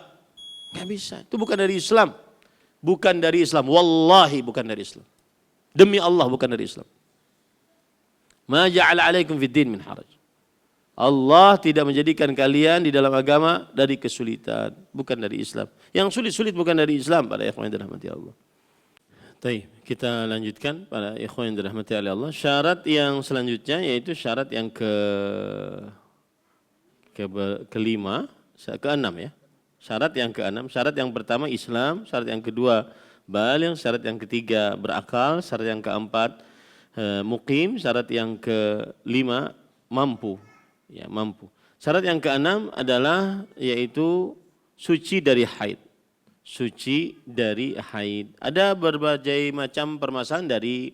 Enggak bisa. Itu bukan dari Islam. Bukan dari Islam. Wallahi bukan dari Islam. Demi Allah bukan dari Islam. Ma ja'ala 'alaikum fid din min haraj. Allah tidak menjadikan kalian di dalam agama dari kesulitan, bukan dari Islam. Yang sulit-sulit bukan dari Islam, para ikhwan yang dirahmati Allah. Baik, kita lanjutkan para ikhwan yang dirahmati oleh Allah. Syarat yang selanjutnya yaitu syarat yang keenam ya. Syarat yang keenam, syarat yang pertama Islam, syarat yang kedua baligh, syarat yang ketiga berakal, syarat yang keempat muqim, syarat yang kelima mampu. Ya, mampu. Syarat yang keenam adalah yaitu suci dari haid. Suci dari haid. Ada berbagai macam permasalahan dari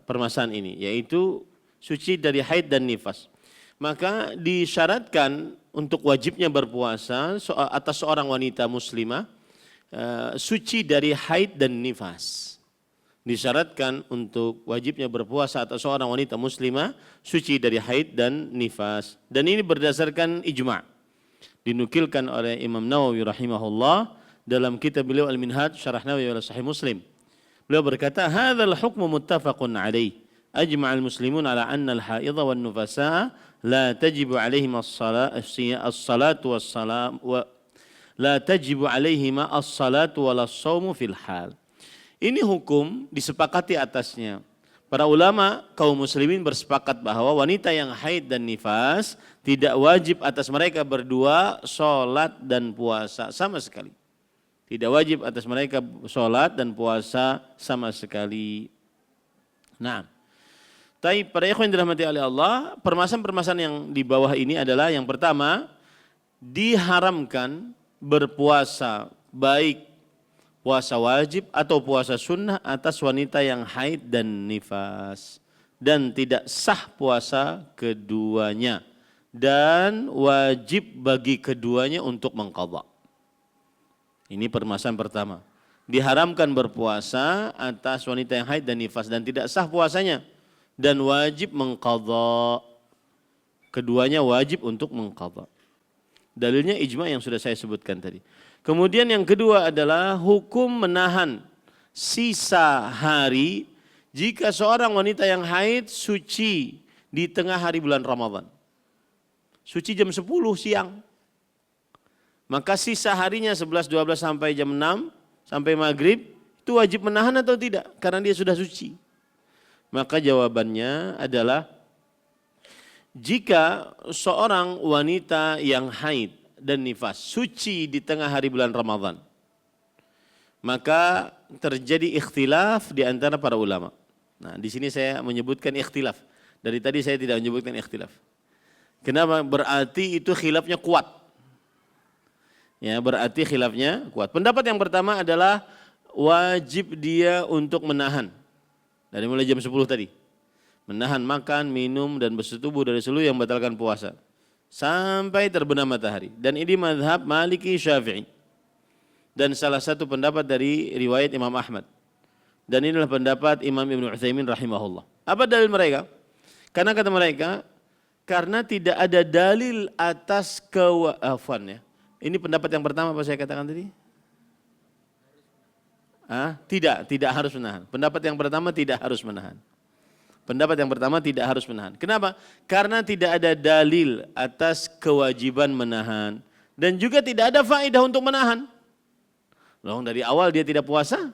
permasalahan ini, yaitu suci dari haid dan nifas. Maka disyaratkan untuk wajibnya berpuasa atas seorang wanita muslimah suci dari haid dan nifas. disyaratkan untuk wajibnya berpuasa atas seorang wanita muslimah suci dari haid dan nifas. Dan ini berdasarkan ijma'. Dinukilkan oleh Imam Nawawi rahimahullah dalam kitab beliau Al-Minhaj Syarah Nawawi ala Sahih Muslim. Beliau berkata, "Hadzal hukmu muttafaqun alaih. Ajma'al muslimun ala anna al-haidha wan nufasa la tajibu alaihim as-salatu was-salam wa la tajibu alaihima as-salatu walas shaumu fil hal." Ini hukum disepakati atasnya. Para ulama kaum muslimin bersepakat bahwa wanita yang haid dan nifas tidak wajib atas mereka berdua sholat dan puasa sama sekali. Tidak wajib atas mereka sholat dan puasa sama sekali. Nah, tapi para ikhwan yang dirahmati oleh Allah, permasalahan-permasalahan yang di bawah ini adalah yang pertama, diharamkan berpuasa baik puasa wajib atau puasa sunnah atas wanita yang haid dan nifas. Dan tidak sah puasa keduanya. Dan wajib bagi keduanya untuk mengqadha. Ini permasalahan pertama. Diharamkan berpuasa atas wanita yang haid dan nifas dan tidak sah puasanya dan wajib mengqadha. Keduanya wajib untuk mengqadha. Dalilnya ijma' yang sudah saya sebutkan tadi. Kemudian yang kedua adalah hukum menahan sisa hari jika seorang wanita yang haid suci di tengah hari bulan Ramadan. Suci jam 10 siang. Maka sisa harinya 11, 12 sampai jam 6 sampai maghrib itu wajib menahan atau tidak? Karena dia sudah suci. Maka jawabannya adalah jika seorang wanita yang haid dan nifas suci di tengah hari bulan Ramadan, maka terjadi ikhtilaf di antara para ulama. Nah, di sini saya menyebutkan ikhtilaf. Dari tadi saya tidak menyebutkan ikhtilaf. Kenapa? Berarti itu khilafnya kuat. Ya, berarti khilafnya kuat. Pendapat yang pertama adalah wajib dia untuk menahan. Dari mulai jam 10 tadi. Menahan makan, minum, dan bersetubuh dari seluruh yang membatalkan puasa. Sampai terbenam matahari. Dan ini mazhab Maliki Syafi'i. Dan salah satu pendapat dari riwayat Imam Ahmad. Dan inilah pendapat Imam Ibn Utsaimin rahimahullah. Apa dalil mereka? Karena kata mereka, karena tidak ada dalil atas kewajiban ya. Ini pendapat yang pertama apa saya katakan tadi? Tidak harus menahan. Pendapat yang pertama tidak harus menahan. Pendapat yang pertama tidak harus menahan. Kenapa? Karena tidak ada dalil atas kewajiban menahan. Dan juga tidak ada faedah untuk menahan. Lalu dari awal dia tidak puasa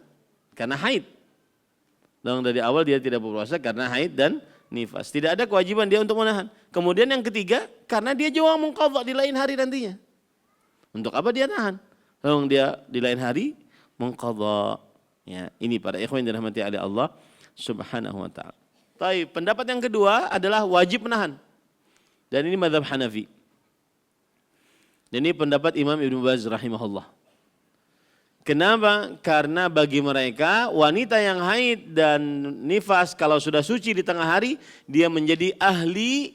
karena haid. Lalu dari awal dia tidak puasa karena haid dan nifas. Tidak ada kewajiban dia untuk menahan. Kemudian yang ketiga, karena dia juga mengqadha di lain hari nantinya. Untuk apa dia nahan? Lalu dia di lain hari mengqadha. Ya, ini para ikhwan yang dirahmati oleh Allah Subhanahu wa taala. Baik, pendapat yang kedua adalah wajib menahan. Dan ini mazhab Hanafi. Dan ini pendapat Imam Ibnu Baz rahimahullah. Kenapa? Karena bagi mereka wanita yang haid dan nifas kalau sudah suci di tengah hari, dia menjadi ahli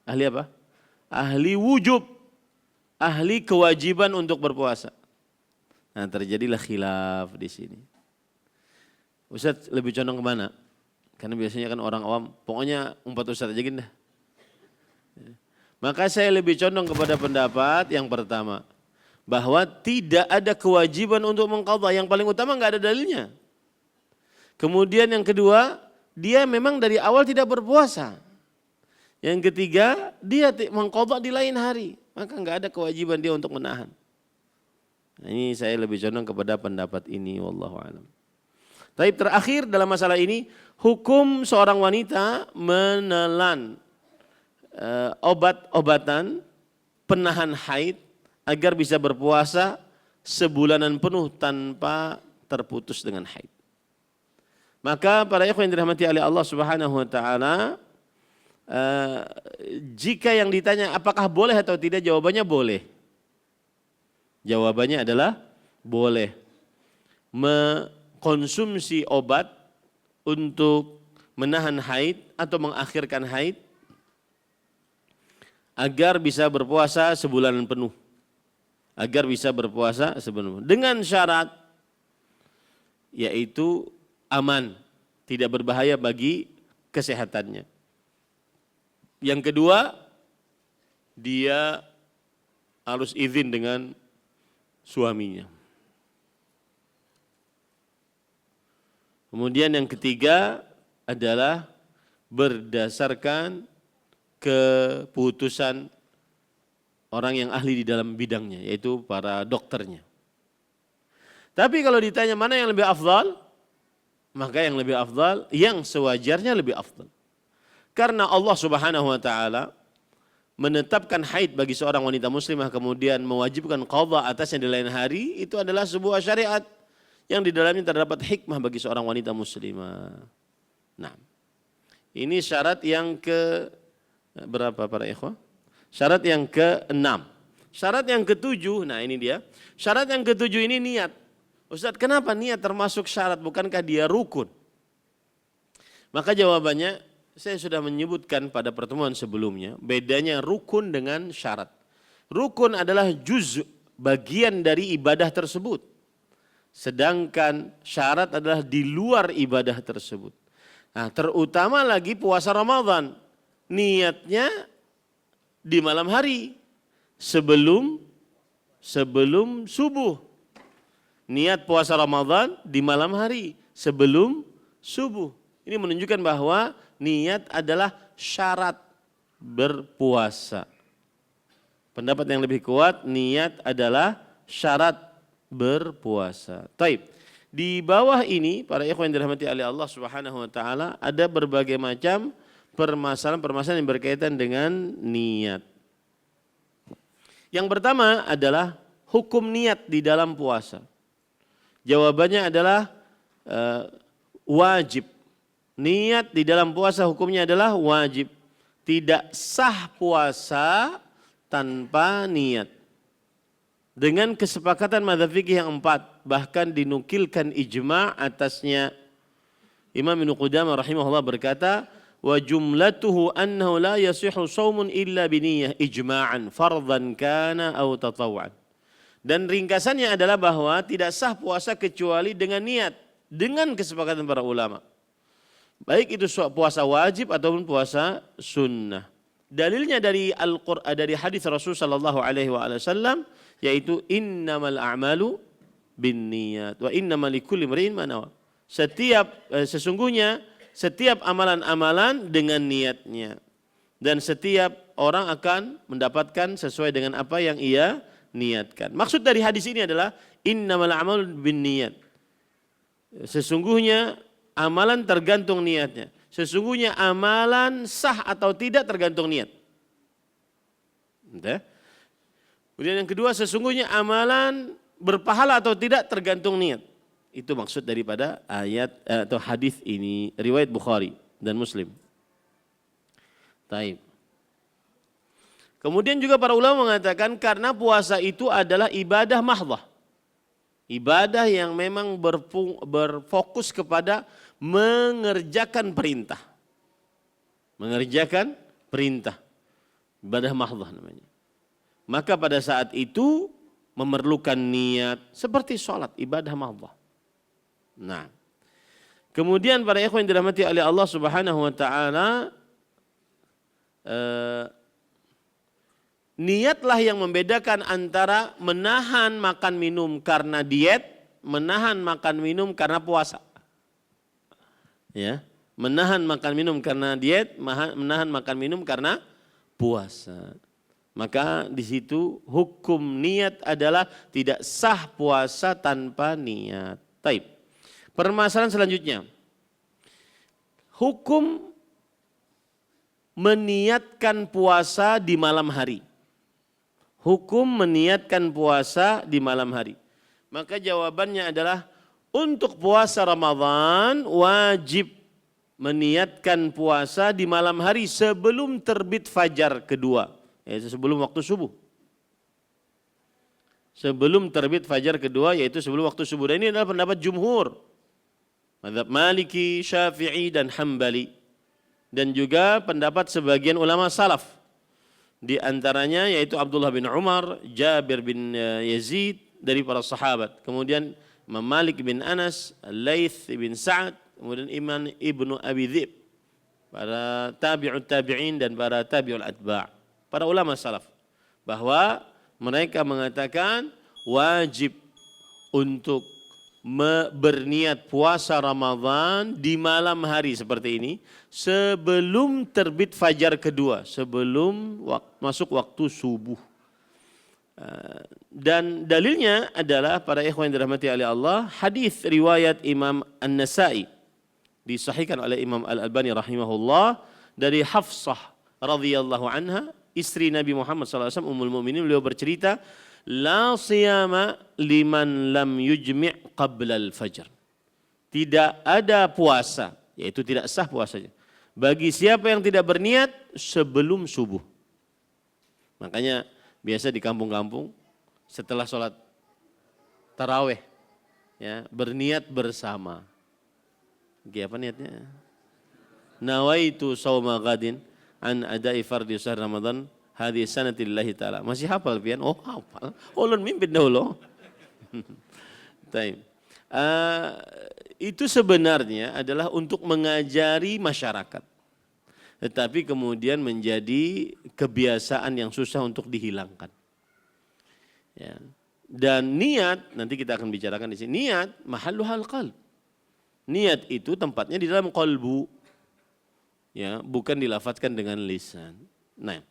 apa? Ahli wujub, ahli kewajiban untuk berpuasa. Nah, terjadilah khilaf di sini. Ustaz lebih condong kemana? Karena biasanya kan orang awam, pokoknya umpat Ustaz aja gini dah. Maka saya lebih condong kepada pendapat yang pertama. Bahwa tidak ada kewajiban untuk mengqadha. Yang paling utama enggak ada dalilnya. Kemudian yang kedua, dia memang dari awal tidak berpuasa. Yang ketiga, dia mengqadha di lain hari. Maka enggak ada kewajiban dia untuk menahan. Nah, ini saya lebih condong kepada pendapat ini. Wallahu a'lam. Tapi terakhir dalam masalah ini, hukum seorang wanita menelan obat-obatan penahan haid agar bisa berpuasa sebulanan penuh tanpa terputus dengan haid. Maka para ikhwan yang dirahmati oleh Allah Subhanahu wa taala, jika yang ditanya apakah boleh atau tidak, jawabannya boleh. Jawabannya adalah boleh. Mengkonsumsi obat untuk menahan haid atau mengakhirkan haid agar bisa berpuasa sebulanan penuh. Agar bisa berpuasa sebenarnya dengan syarat yaitu aman, tidak berbahaya bagi kesehatannya. Yang kedua, dia harus izin dengan suaminya. Kemudian yang ketiga adalah berdasarkan keputusan orang yang ahli di dalam bidangnya, yaitu para dokternya. Tapi kalau ditanya mana yang lebih afdal, maka yang lebih afdal, yang sewajarnya lebih afdal. Karena Allah Subhanahu wa taala menetapkan haid bagi seorang wanita muslimah kemudian mewajibkan qadha atasnya di lain hari, itu adalah sebuah syariat yang di dalamnya terdapat hikmah bagi seorang wanita muslimah. Nah, ini syarat yang ke berapa para ikhwah? Syarat yang ke-6. Syarat yang ke-7, nah ini dia. Syarat yang ke-7 ini niat. Ustaz, kenapa niat termasuk syarat? Bukankah dia rukun? Maka jawabannya, saya sudah menyebutkan pada pertemuan sebelumnya, bedanya rukun dengan syarat. Rukun adalah juz, bagian dari ibadah tersebut. Sedangkan syarat adalah di luar ibadah tersebut. Nah, terutama lagi puasa Ramadan. Niatnya di malam hari sebelum subuh. Niat puasa Ramadan di malam hari sebelum subuh. Ini menunjukkan bahwa niat adalah syarat berpuasa. Pendapat yang lebih kuat, niat adalah syarat berpuasa. Taib. Di bawah ini, para ikhwan yang dirahmati oleh Allah Subhanahu wa taala, ada berbagai macam permasalahan-permasalahan yang berkaitan dengan niat. Yang pertama adalah hukum niat di dalam puasa. Jawabannya adalah wajib. Niat di dalam puasa hukumnya adalah wajib. Tidak sah puasa tanpa niat. Dengan kesepakatan mazhab fikih yang 4, bahkan dinukilkan ijma' atasnya. Imam Ibnu Qudamah rahimahullah berkata, wa jumlatuhu annahu la yasihu shaumun illa biniyah ijma'an fardhan kana aw tatawwu'an. Dan ringkasannya adalah bahwa tidak sah puasa kecuali dengan niat, dengan kesepakatan para ulama. Baik itu puasa wajib ataupun puasa sunnah. Dalilnya dari Al-Qur'an, dari hadis Rasul sallallahu alaihi wasallam, yaitu innamal a'malu binniyat wa innamal likulli imrin ma nawa. Sesungguhnya setiap amalan-amalan dengan niatnya, dan setiap orang akan mendapatkan sesuai dengan apa yang ia niatkan. Maksud dari hadis ini adalah innamal a'malu binniyat. Sesungguhnya amalan tergantung niatnya. Sesungguhnya amalan sah atau tidak tergantung niat. Kemudian yang kedua, sesungguhnya amalan berpahala atau tidak tergantung niat. Itu maksud daripada ayat atau hadis ini, riwayat Bukhari dan Muslim. Taib. Kemudian juga para ulama mengatakan karena puasa itu adalah ibadah mahdhah. Ibadah yang memang berfokus kepada mengerjakan perintah. Mengerjakan perintah. Ibadah mahdhah namanya. Maka pada saat itu memerlukan niat seperti sholat, ibadah mahdhah. Nah, kemudian para ikhwan yang dirahmati oleh Allah Subhanahu wa taala, niatlah yang membedakan antara menahan makan minum karena diet, menahan makan minum karena puasa. Ya, menahan makan minum karena diet, menahan makan minum karena puasa. Maka di situ hukum niat adalah tidak sah puasa tanpa niat. Taib. Permasalahan selanjutnya, hukum meniatkan puasa di malam hari. Hukum meniatkan puasa di malam hari. Maka jawabannya adalah untuk puasa Ramadan wajib meniatkan puasa di malam hari sebelum terbit fajar kedua, yaitu sebelum waktu subuh. Sebelum terbit fajar kedua, yaitu sebelum waktu subuh. Dan ini adalah pendapat jumhur, mazhab Maliki, Syafi'i dan Hambali, dan juga pendapat sebagian ulama salaf. Di antaranya yaitu Abdullah bin Umar, Jabir bin Yazid dari para sahabat. Kemudian Imam Malik bin Anas, Laits bin Sa'ad, kemudian Imam Ibnu Abi Dzib, para tabi'ut tabi'in dan para tabi'ul atba', para ulama salaf, bahwa mereka mengatakan wajib untuk berniat puasa Ramadan di malam hari seperti ini sebelum terbit fajar kedua, sebelum masuk waktu subuh. Dan dalilnya adalah para ikhwan yang dirahmati oleh Allah, hadis riwayat Imam An-Nasa'i disahihkan oleh Imam Al-Albani rahimahullah dari Hafsah radhiyallahu anha, istri Nabi Muhammad SAW, Ummul Mukminin. Beliau bercerita, la siyama liman lam yujmi' qabla al-fajr. Tidak ada puasa, yaitu tidak sah puasanya, bagi siapa yang tidak berniat sebelum subuh. Makanya biasa di kampung-kampung setelah sholat taraweh, ya, berniat bersama. Apa niatnya? Nawaitu shauma ghadin an adai fardhi syahr Ramadan hadhihi sanati lillahi ta'ala. Masih hafal pian? Oh, hafal. Ulun mimpin dahulu. Itu sebenarnya adalah untuk mengajari masyarakat. Tetapi kemudian menjadi kebiasaan yang susah untuk dihilangkan. Ya. Dan niat, nanti kita akan bicarakan di sini. Niat mahalluhal qalb. Niat itu tempatnya di dalam qalbu. Ya, bukan dilafadzkan dengan lisan. Nah,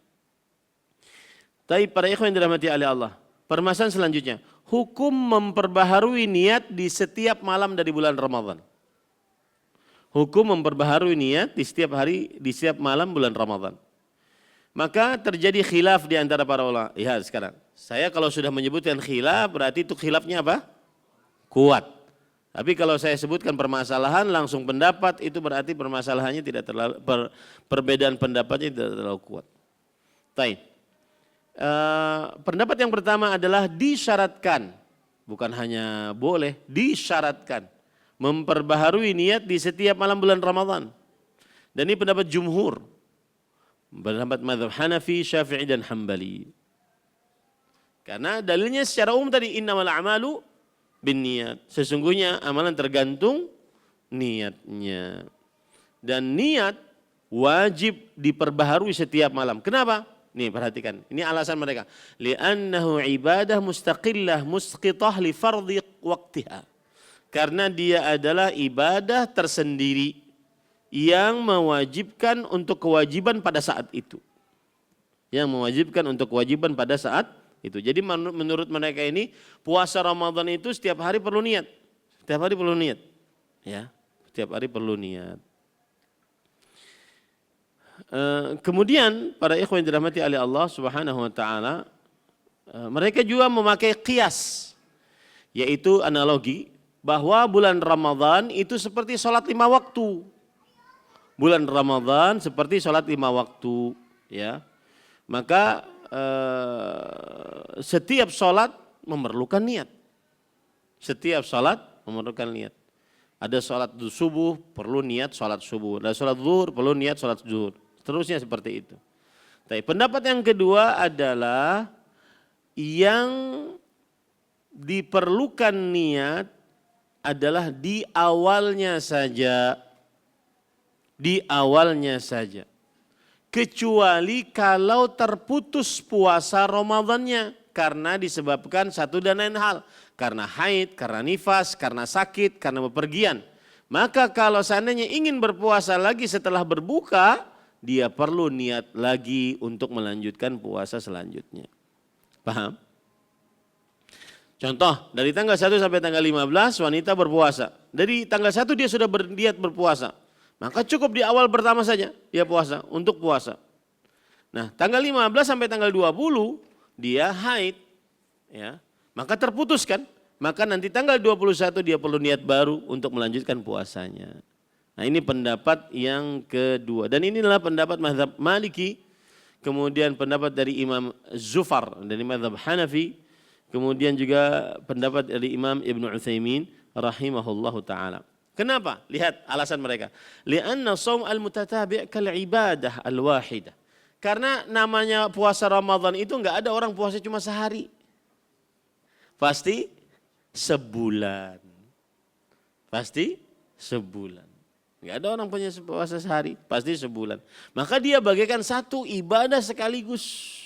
tapi para ikhwan yang dirahmati oleh Allah, permasalahan selanjutnya, hukum memperbaharui niat di setiap malam dari bulan Ramadan. Hukum memperbaharui niat di setiap hari, di setiap malam bulan Ramadan. Maka terjadi khilaf di antara para ulama. Lihat sekarang, saya kalau sudah menyebutkan khilaf, berarti itu khilafnya apa? Kuat. Tapi kalau saya sebutkan permasalahan langsung pendapat, itu berarti permasalahannya tidak terlalu, perbedaan pendapatnya tidak terlalu kuat. Baik. Pendapat yang pertama adalah disyaratkan, bukan hanya boleh, disyaratkan memperbaharui niat di setiap malam bulan Ramadan. Dan ini pendapat jumhur, pendapat mazhab Hanafi, Syafi'i dan Hambali. Karena dalilnya secara umum tadi, innamal a'malu bin niat. Sesungguhnya amalan tergantung niatnya. Dan niat wajib diperbaharui setiap malam. Kenapa? Nih perhatikan, ini alasan mereka. Li'annahu ibadah mustaqillah musqitah li fardhi waqtiha. Karena dia adalah ibadah tersendiri yang mewajibkan untuk kewajiban pada saat itu. Yang mewajibkan untuk kewajiban pada saat itu. Jadi menurut mereka ini puasa Ramadan itu setiap hari perlu niat. Setiap hari perlu niat. Ya, setiap hari perlu niat. Kemudian para ikhwan yang dirahmati oleh Allah Subhanahu wa taala, mereka juga memakai qiyas, yaitu analogi bahwa bulan Ramadan itu seperti sholat 5 waktu. Bulan Ramadan seperti sholat 5 waktu, ya. Maka setiap sholat memerlukan niat. Setiap sholat memerlukan niat. Ada sholat subuh perlu niat sholat subuh. Ada sholat zuhur perlu niat sholat zuhur. Seterusnya seperti itu. Tapi pendapat yang kedua adalah yang diperlukan niat adalah di awalnya saja. Di awalnya saja. Kecuali kalau terputus puasa Ramadannya karena disebabkan satu dan lain hal. Karena haid, karena nifas, karena sakit, karena bepergian. Maka kalau seandainya ingin berpuasa lagi setelah berbuka, dia perlu niat lagi untuk melanjutkan puasa selanjutnya. Paham? Contoh, dari tanggal 1 sampai tanggal 15 wanita berpuasa. Dari tanggal 1 dia sudah berniat berpuasa. Maka cukup di awal pertama saja dia puasa, untuk puasa. Nah, tanggal 15 sampai tanggal 20 dia haid, ya. Maka terputus kan? Maka nanti tanggal 21 dia perlu niat baru untuk melanjutkan puasanya. Nah, ini pendapat yang kedua. Dan inilah pendapat mazhab Maliki, kemudian pendapat dari Imam Zufar dari mazhab Hanafi, kemudian juga pendapat dari Imam Ibnu Utsaimin rahimahullahu taala. Kenapa? Lihat alasan mereka. Li'anna shaum al-mutatabi' kal ibadah al-wahidah. Karena namanya puasa Ramadan itu enggak ada orang puasa cuma sehari. Pasti sebulan. Pasti sebulan. Enggak ada orang punya puasa sehari, pasti sebulan. Maka dia bagaikan satu ibadah sekaligus.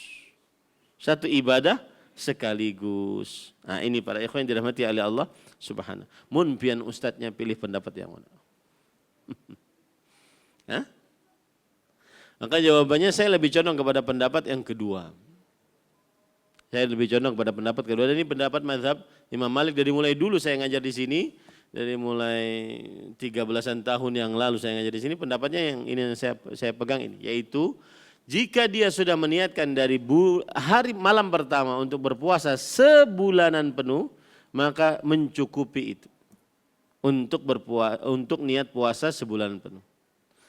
Satu ibadah sekaligus. Nah ini para ikhwan yang dirahmati oleh Allah Subhanahu. Mun pian ustadznya pilih pendapat yang mana? Hah? Maka jawabannya saya lebih condong kepada pendapat yang kedua. Saya lebih condong kepada pendapat kedua. Dan ini pendapat mazhab Imam Malik dari mulai dulu saya ngajar di sini. Dari mulai 13-an tahun yang lalu saya ngajar di sini. Pendapatnya yang ini yang saya pegang ini. Yaitu jika dia sudah meniatkan dari hari malam pertama untuk berpuasa sebulanan penuh. Maka mencukupi itu. Untuk niat puasa sebulan penuh.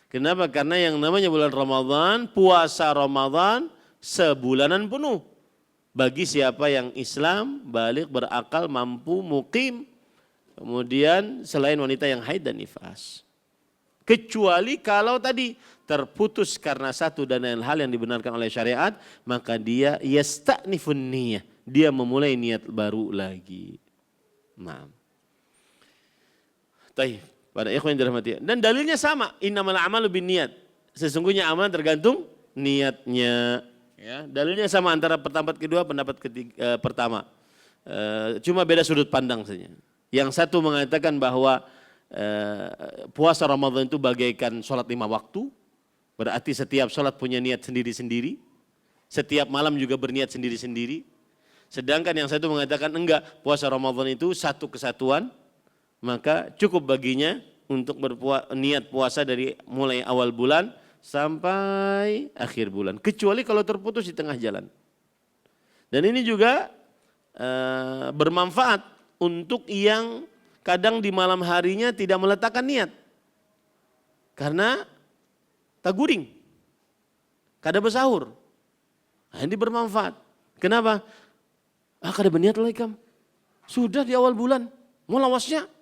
Kenapa? Karena yang namanya bulan Ramadan, puasa Ramadan sebulanan penuh. Bagi siapa yang Islam, balik, berakal, mampu, mukim. Kemudian selain wanita yang haid dan nifas. Kecuali kalau tadi terputus karena satu dan lain hal yang dibenarkan oleh syariat, maka dia yasta'nifun niyah. Dia memulai niat baru lagi. Nah. Taib. Pada ikhwan yang dirahmati. Dan dalilnya sama, innamal a'malu binniyat. Sesungguhnya amal tergantung niatnya. Ya, dalilnya sama antara pendapat kedua, pendapat pertama. Cuma beda sudut pandang saja. Yang satu mengatakan bahwa puasa Ramadan itu bagaikan sholat 5 waktu. Berarti setiap sholat punya niat sendiri-sendiri. Setiap malam juga berniat sendiri-sendiri. Sedangkan yang satu mengatakan enggak, puasa Ramadan itu satu kesatuan. Maka cukup baginya untuk niat puasa dari mulai awal bulan sampai akhir bulan. Kecuali kalau terputus di tengah jalan. Dan ini juga bermanfaat untuk yang kadang di malam harinya tidak meletakkan niat. Karena taguring, kada bersahur. Nah, ini bermanfaat. Kenapa? Kada berniat lagi kam. Sudah di awal bulan, mau lawasnya.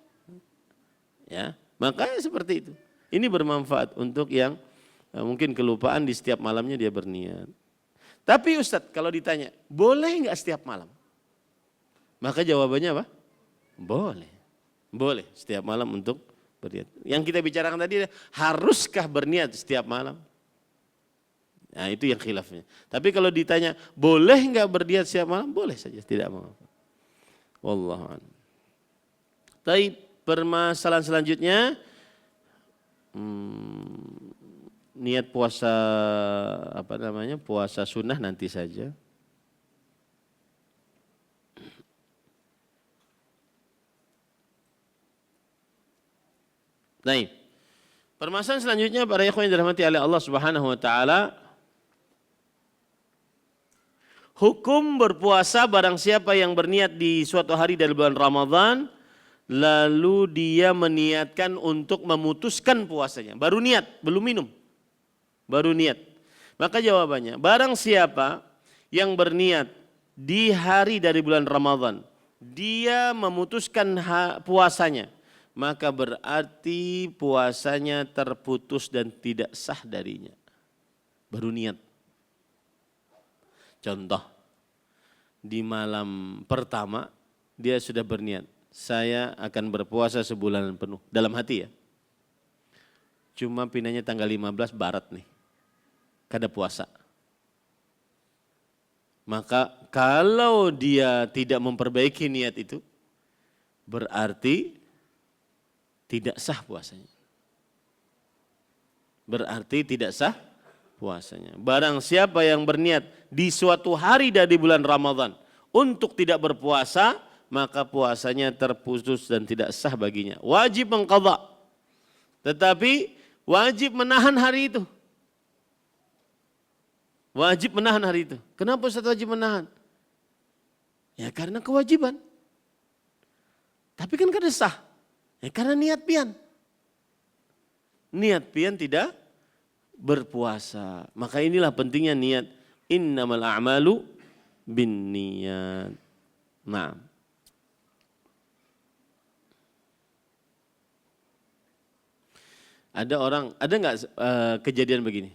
Ya, makanya seperti itu. Ini bermanfaat untuk yang mungkin kelupaan di setiap malamnya dia berniat. Tapi Ustadz kalau ditanya, boleh nggak setiap malam? Maka jawabannya apa? Boleh. Boleh setiap malam untuk berniat. Yang kita bicarakan tadi, haruskah berniat setiap malam? Nah itu yang khilafnya. Tapi kalau ditanya, boleh nggak berniat setiap malam? Boleh saja, tidak mau. Wallahu a'lam. Taib. Permasalahan selanjutnya, niat puasa puasa sunnah nanti saja. Nah, permasalahan selanjutnya para ikhwan yang dirahmati oleh Allah Subhanahu wa taala, hukum berpuasa barang siapa yang berniat di suatu hari dari bulan Ramadan lalu dia meniatkan untuk memutuskan puasanya. Baru niat, belum minum. Baru niat. Maka jawabannya, barang siapa yang berniat di hari dari bulan Ramadan, dia memutuskan puasanya, maka berarti puasanya terputus dan tidak sah darinya. Baru niat. Contoh, di malam pertama dia sudah berniat. Saya akan berpuasa sebulan penuh. Dalam hati ya. Cuma pinanya tanggal 15 barat nih. Kada puasa. Maka kalau dia tidak memperbaiki niat itu. Berarti tidak sah puasanya. Berarti tidak sah puasanya. Barang siapa yang berniat di suatu hari dari bulan Ramadan. Untuk tidak berpuasa. Maka puasanya terputus dan tidak sah baginya. Wajib mengqadha. Tetapi wajib menahan hari itu. Wajib menahan hari itu. Kenapa Ustaz wajib menahan? Ya karena kewajiban. Tapi kan kada sah. Ya karena niat pian. Niat pian tidak berpuasa. Maka inilah pentingnya niat. Innamal a'malu binniyat. Nah. Ada nggak kejadian begini?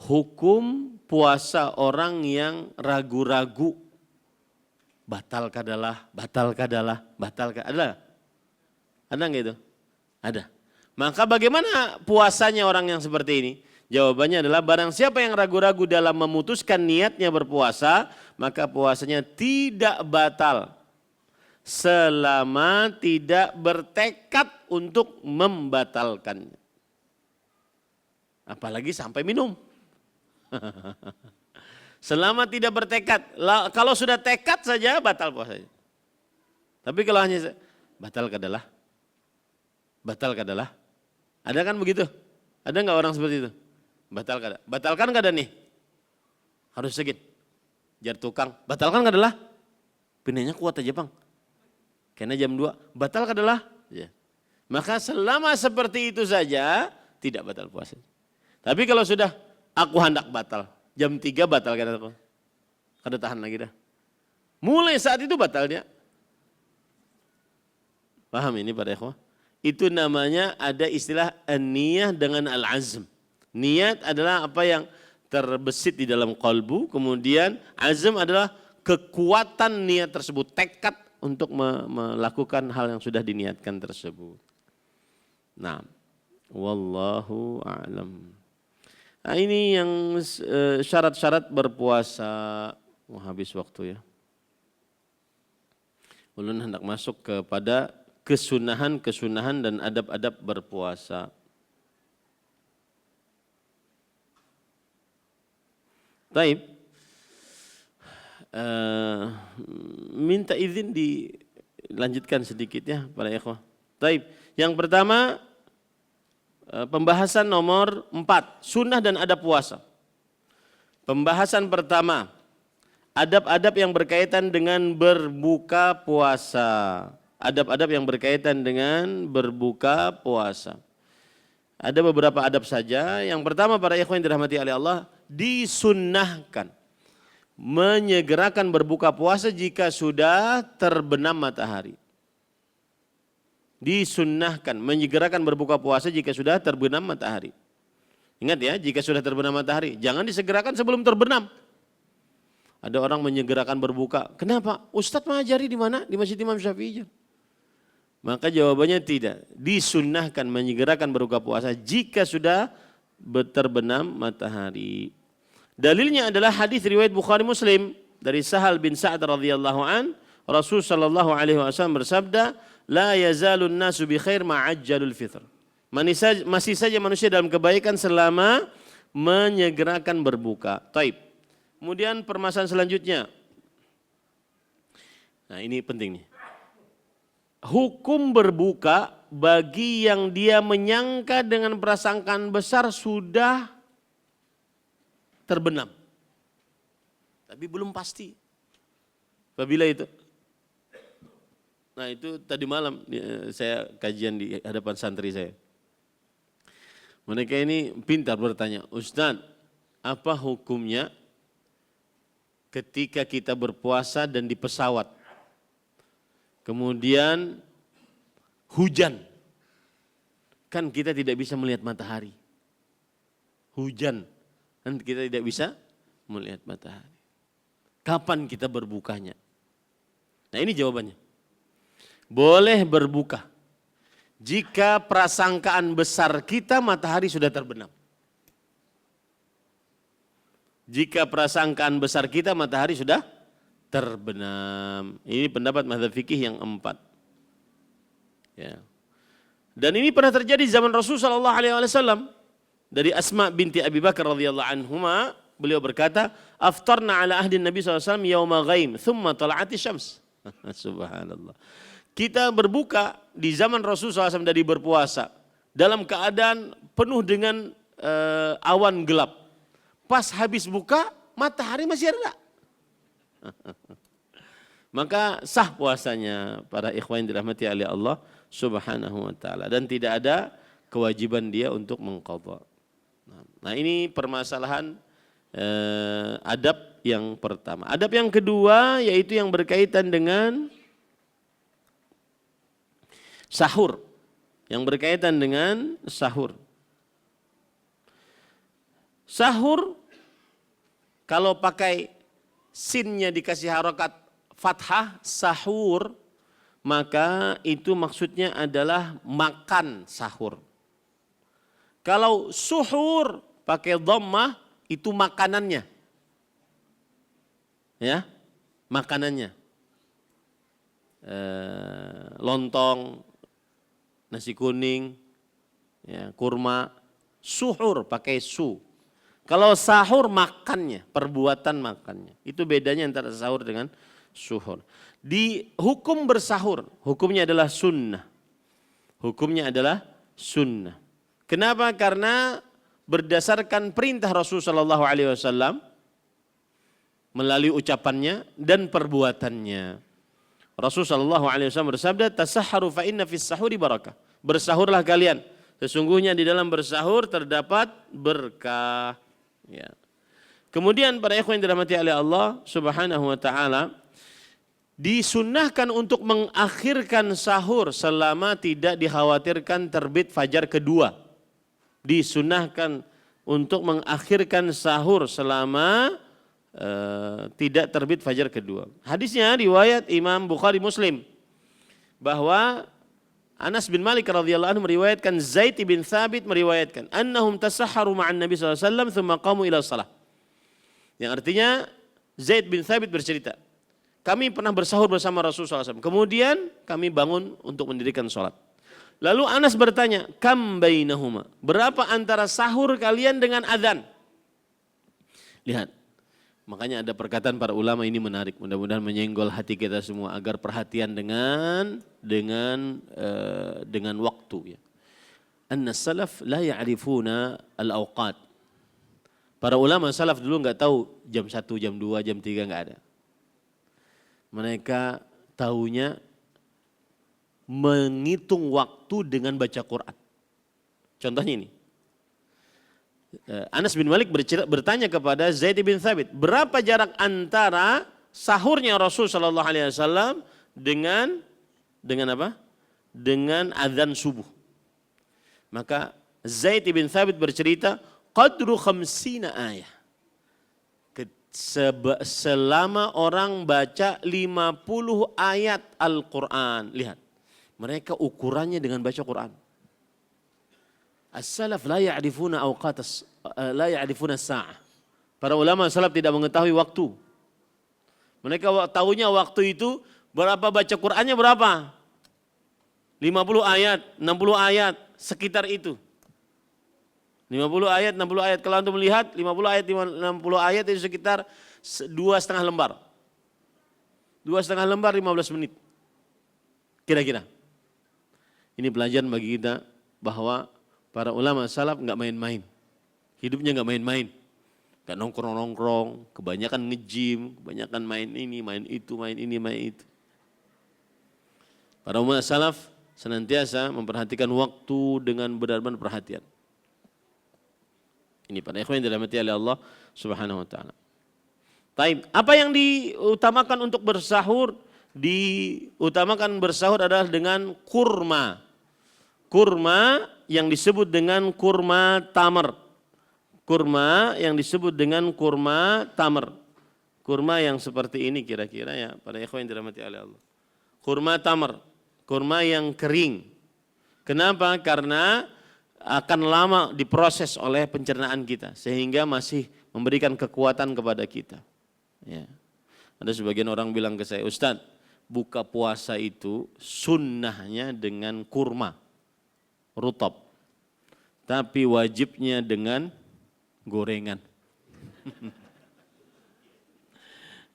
Hukum puasa orang yang ragu-ragu, batal kadalah. Ada nggak itu? Ada. Maka bagaimana puasanya orang yang seperti ini? Jawabannya adalah barang siapa yang ragu-ragu dalam memutuskan niatnya berpuasa, maka puasanya tidak batal selama tidak bertekad untuk membatalkannya. Apalagi sampai minum. Selama tidak bertekad, kalau sudah tekad saja batal puasanya. Tapi kalau hanya batal kadalah. Ada kan begitu? Ada nggak orang seperti itu? Batalkan kada nih? Harus segit. Jar tukang, batalkan kadalah? Pinanya kuat aja bang. Karena jam 2, batal kadalah? Ya. Maka selama seperti itu saja, tidak batal puasa. Tapi kalau sudah, aku hendak batal. Jam 3 batal kada tahan lagi dah. Mulai saat itu batal dia. Paham ini para ikhwah? Itu namanya ada istilah an-niyah dengan al-azm. Niat adalah apa yang terbesit di dalam qalbu, kemudian azm adalah kekuatan niat tersebut, tekad untuk melakukan hal yang sudah diniatkan tersebut. Nah, wallahu a'lam. Nah, ini yang syarat-syarat berpuasa. Habis waktu ya. Ulun hendak masuk kepada kesunahan dan adab-adab berpuasa. Baik. Minta izin dilanjutkan sedikit ya para ikhwah. Baik. Yang pertama pembahasan nomor 4, sunnah dan adab puasa. Pembahasan pertama, adab-adab yang berkaitan dengan berbuka puasa. Adab-adab yang berkaitan dengan berbuka puasa. Ada beberapa adab saja. Yang pertama para ikhwan yang dirahmati oleh Allah, disunnahkan menyegerakan berbuka puasa jika sudah terbenam matahari. Disunnahkan menyegerakan berbuka puasa jika sudah terbenam matahari. Ingat ya, jika sudah terbenam matahari, jangan disegerakan sebelum terbenam. Ada orang menyegerakan berbuka. Kenapa? Ustadz mengajari di mana? Di Masjid Imam Syafi'i. Maka jawabannya tidak. Disunnahkan menyegerakan berbuka puasa jika sudah terbenam matahari. Dalilnya adalah hadis riwayat Bukhari Muslim dari Sahal bin Sa'ad radhiyallahu an, Rasul sallallahu alaihi wasallam bersabda, la yazalun nasu bi khair ma'ajjalul fitr. Masih saja manusia dalam kebaikan selama menyegerakan berbuka. Taib. Kemudian permasalahan selanjutnya. Nah, ini penting nih. Hukum berbuka bagi yang dia menyangka dengan prasangkaan besar sudah terbenam. Tapi belum pasti. Apabila itu. Nah, itu tadi malam saya kajian di hadapan santri saya. Mereka ini pintar bertanya, Ustaz, apa hukumnya ketika kita berpuasa dan di pesawat? Kemudian hujan, kan kita tidak bisa melihat matahari. Hujan, kan kita tidak bisa melihat matahari. Kapan kita berbukanya? Nah, ini jawabannya. Boleh berbuka jika prasangkaan besar kita matahari sudah terbenam. Jika prasangkaan besar kita matahari sudah terbenam. Ini pendapat mazhab fikih yang 4. Ya. Dan ini pernah terjadi zaman Rasul sallallahu alaihi wasallam. Dari Asma binti Abi Bakar radhiyallahu anhuma, beliau berkata, "Aftarna ala ahdi Nabi sallallahu alaihi wasallam yauma ghaim, thumma tala'ati syams." Subhanallah. Kita berbuka di zaman Rasul SAW dari berpuasa dalam keadaan penuh dengan awan gelap. Pas habis buka, matahari masih ada. Maka sah puasanya para ikhwan yang dirahmati oleh Allah Subhanahu wa taala dan tidak ada kewajiban dia untuk mengqadha. Nah, ini permasalahan adab yang pertama. Adab yang kedua yaitu yang berkaitan dengan sahur. Yang berkaitan dengan sahur. Sahur kalau pakai sinnya dikasih harokat fathah, sahur, maka itu maksudnya adalah makan sahur. Kalau suhur pakai dhammah itu makanannya. Ya, makanannya. Lontong, nasi kuning, ya, kurma. Suhur pakai su. Kalau sahur makannya, perbuatan makannya. Itu bedanya antara sahur dengan suhur. Di hukum bersahur, hukumnya adalah sunnah. Hukumnya adalah sunnah. Kenapa? Karena berdasarkan perintah Rasulullah SAW melalui ucapannya dan perbuatannya. Rasulullah SAW bersabda, "Tasahharu fa inna fis sahuri barakah." Bersahurlah kalian, sesungguhnya di dalam bersahur terdapat berkah. Ya. Kemudian para ikhwan yang dirahmati oleh Allah Subhanahu wa taala, disunnahkan untuk mengakhirkan sahur selama tidak dikhawatirkan terbit fajar kedua. Disunnahkan untuk mengakhirkan sahur selama tidak terbit fajar kedua. Hadisnya riwayat Imam Bukhari Muslim bahwa Anas bin Malik radhiyallahu anhu meriwayatkan, Zaid bin Thabit meriwayatkan annahum tasahharu ma'an Nabi sallallahu alaihi wasallam thumma qamu ila shalah. Yang artinya Zaid bin Thabit bercerita, kami pernah bersahur bersama Rasulullah SAW. Kemudian kami bangun untuk mendirikan sholat. Lalu Anas bertanya, kam bainahuma? Berapa antara sahur kalian dengan adzan? Lihat, makanya ada perkataan para ulama ini menarik. Mudah-mudahan menyenggol hati kita semua agar perhatian dengan waktu. Ya. Anna salaf la ya'rifuna al-awqat. Para ulama salaf dulu nggak tahu jam 1, jam 2, jam 3 nggak ada. Mereka tahunya menghitung waktu dengan baca Quran. Contohnya ini. Anas bin Malik bertanya kepada Zaid bin Thabit, berapa jarak antara sahurnya Rasul sallallahu alaihi wasallam dengan apa? Dengan azan subuh. Maka Zaid bin Thabit bercerita, qadru 50 ayah. Selama orang baca 50 ayat Al-Quran. Lihat, mereka ukurannya dengan baca Quran. As-salaf la ya'rifuna as-sa'ah. Para ulama salaf tidak mengetahui waktu. Mereka tahunya waktu itu berapa, baca Qurannya berapa? 50 ayat, 60 ayat, sekitar itu. 50 ayat, 60 ayat. Kalau Anda melihat 50 ayat, 60 ayat itu sekitar 2,5 lembar. 2,5 lembar 15 menit. Kira-kira. Ini pelajaran bagi kita bahwa para ulama salaf enggak main-main. Hidupnya enggak main-main. Enggak nongkrong-nongkrong, kebanyakan nge-gym, kebanyakan main ini, main itu, main ini, main itu. Para ulama salaf senantiasa memperhatikan waktu dengan benar-benar perhatian. Ini pada ikhwan yang dirahmati oleh Allah Subhanahu wa taala. Taib, apa yang diutamakan untuk bersahur? Diutamakan bersahur adalah dengan kurma. Kurma yang disebut dengan kurma tamar. Kurma yang disebut dengan kurma tamar. Kurma yang seperti ini kira-kira ya, pada ikhwan yang dirahmati oleh Allah. Kurma tamar, kurma yang kering. Kenapa? Karena akan lama diproses oleh pencernaan kita sehingga masih memberikan kekuatan kepada kita. Ya. Ada sebagian orang bilang ke saya, Ustadz, buka puasa itu sunnahnya dengan kurma, rutab, tapi wajibnya dengan gorengan.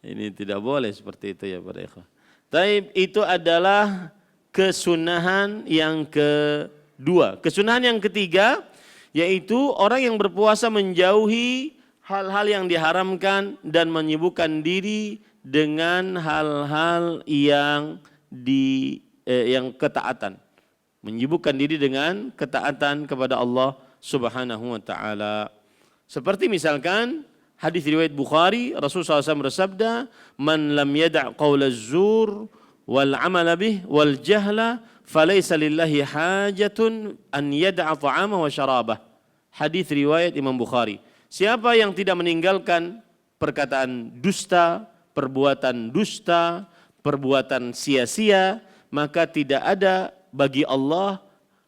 Ini tidak boleh seperti itu ya para ikhwah. Tapi itu adalah kesunahan yang kedua. Kesunahan yang ketiga yaitu orang yang berpuasa menjauhi hal-hal yang diharamkan dan menyibukkan diri dengan hal-hal yang ketaatan. Menyibukkan diri dengan ketaatan kepada Allah Subhanahu wa taala. Seperti misalkan hadis riwayat Bukhari, Rasulullah SAW bersabda, "Man lam yada' qaula az-zur wal 'amala bih wal jahla falaysa lillahi hajatun an yada'a ta'ama wa syarabah." Hadis riwayat Imam Bukhari. Siapa yang tidak meninggalkan perkataan dusta, perbuatan sia-sia, maka tidak ada bagi Allah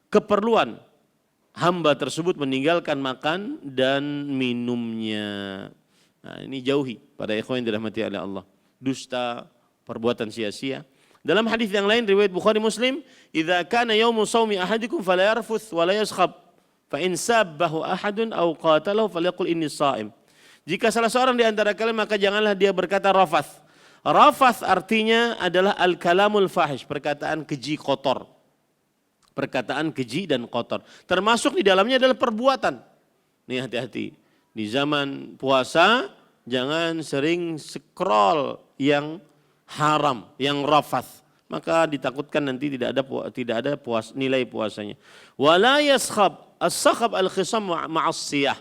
keperluan hamba tersebut meninggalkan makan dan minumnya. Nah, ini jauhi pada ikhwan yang dirahmati oleh Allah. Dusta, perbuatan sia-sia. Dalam hadis yang lain riwayat Bukhari Muslim, "Idza kana yaumu shaumi ahadikum fala yarfuth wa la yaskhab, fa in sabbahu ahadun aw qatalahu falyaqul inni shaim." Jika salah seorang di antara kalian maka janganlah dia berkata rafath. Rafath artinya adalah al-kalamul fahish, perkataan keji kotor. Perkataan keji dan kotor. Termasuk di dalamnya adalah perbuatan. Nih hati-hati. Di zaman puasa jangan sering scroll yang haram, yang rafath. Maka ditakutkan nanti tidak ada nilai puasanya. Wala yaskhab, as-sakhab al-khisam ma'as-siyah,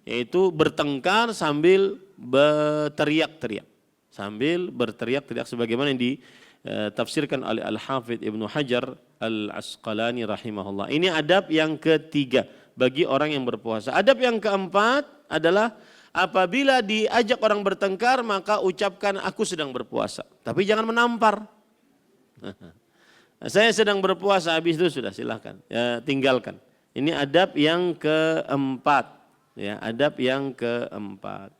yaitu bertengkar sambil berteriak-teriak. Sambil berteriak-teriak sebagaimana yang ditafsirkan oleh Al-Hafidh Ibnu Hajar Al-Asqalani rahimahullah. Ini adab yang ketiga bagi orang yang berpuasa. Adab yang keempat adalah apabila diajak orang bertengkar maka ucapkan aku sedang berpuasa. Tapi jangan menampar. Saya sedang berpuasa, habis itu sudah silahkan ya, tinggalkan. Ini adab yang keempat. Ya, adab yang keempat.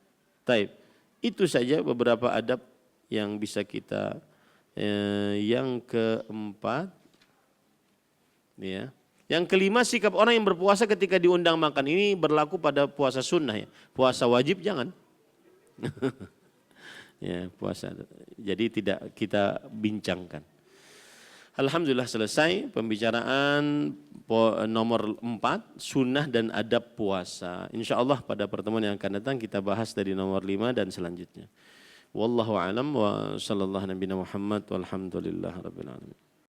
Taib. Itu saja beberapa adab yang bisa kita yang keempat. Ya. Yang kelima, sikap orang yang berpuasa ketika diundang makan. Ini berlaku pada puasa sunnah ya. Puasa wajib jangan. Ya, puasa. Jadi tidak kita bincangkan. Alhamdulillah selesai pembicaraan nomor 4, sunnah dan adab puasa. Insya Allah pada pertemuan yang akan datang kita bahas dari nomor 5 dan selanjutnya. Wallahu a'lam wa sallallahu nabiyana Muhammad walhamdulillah rabbil alamin.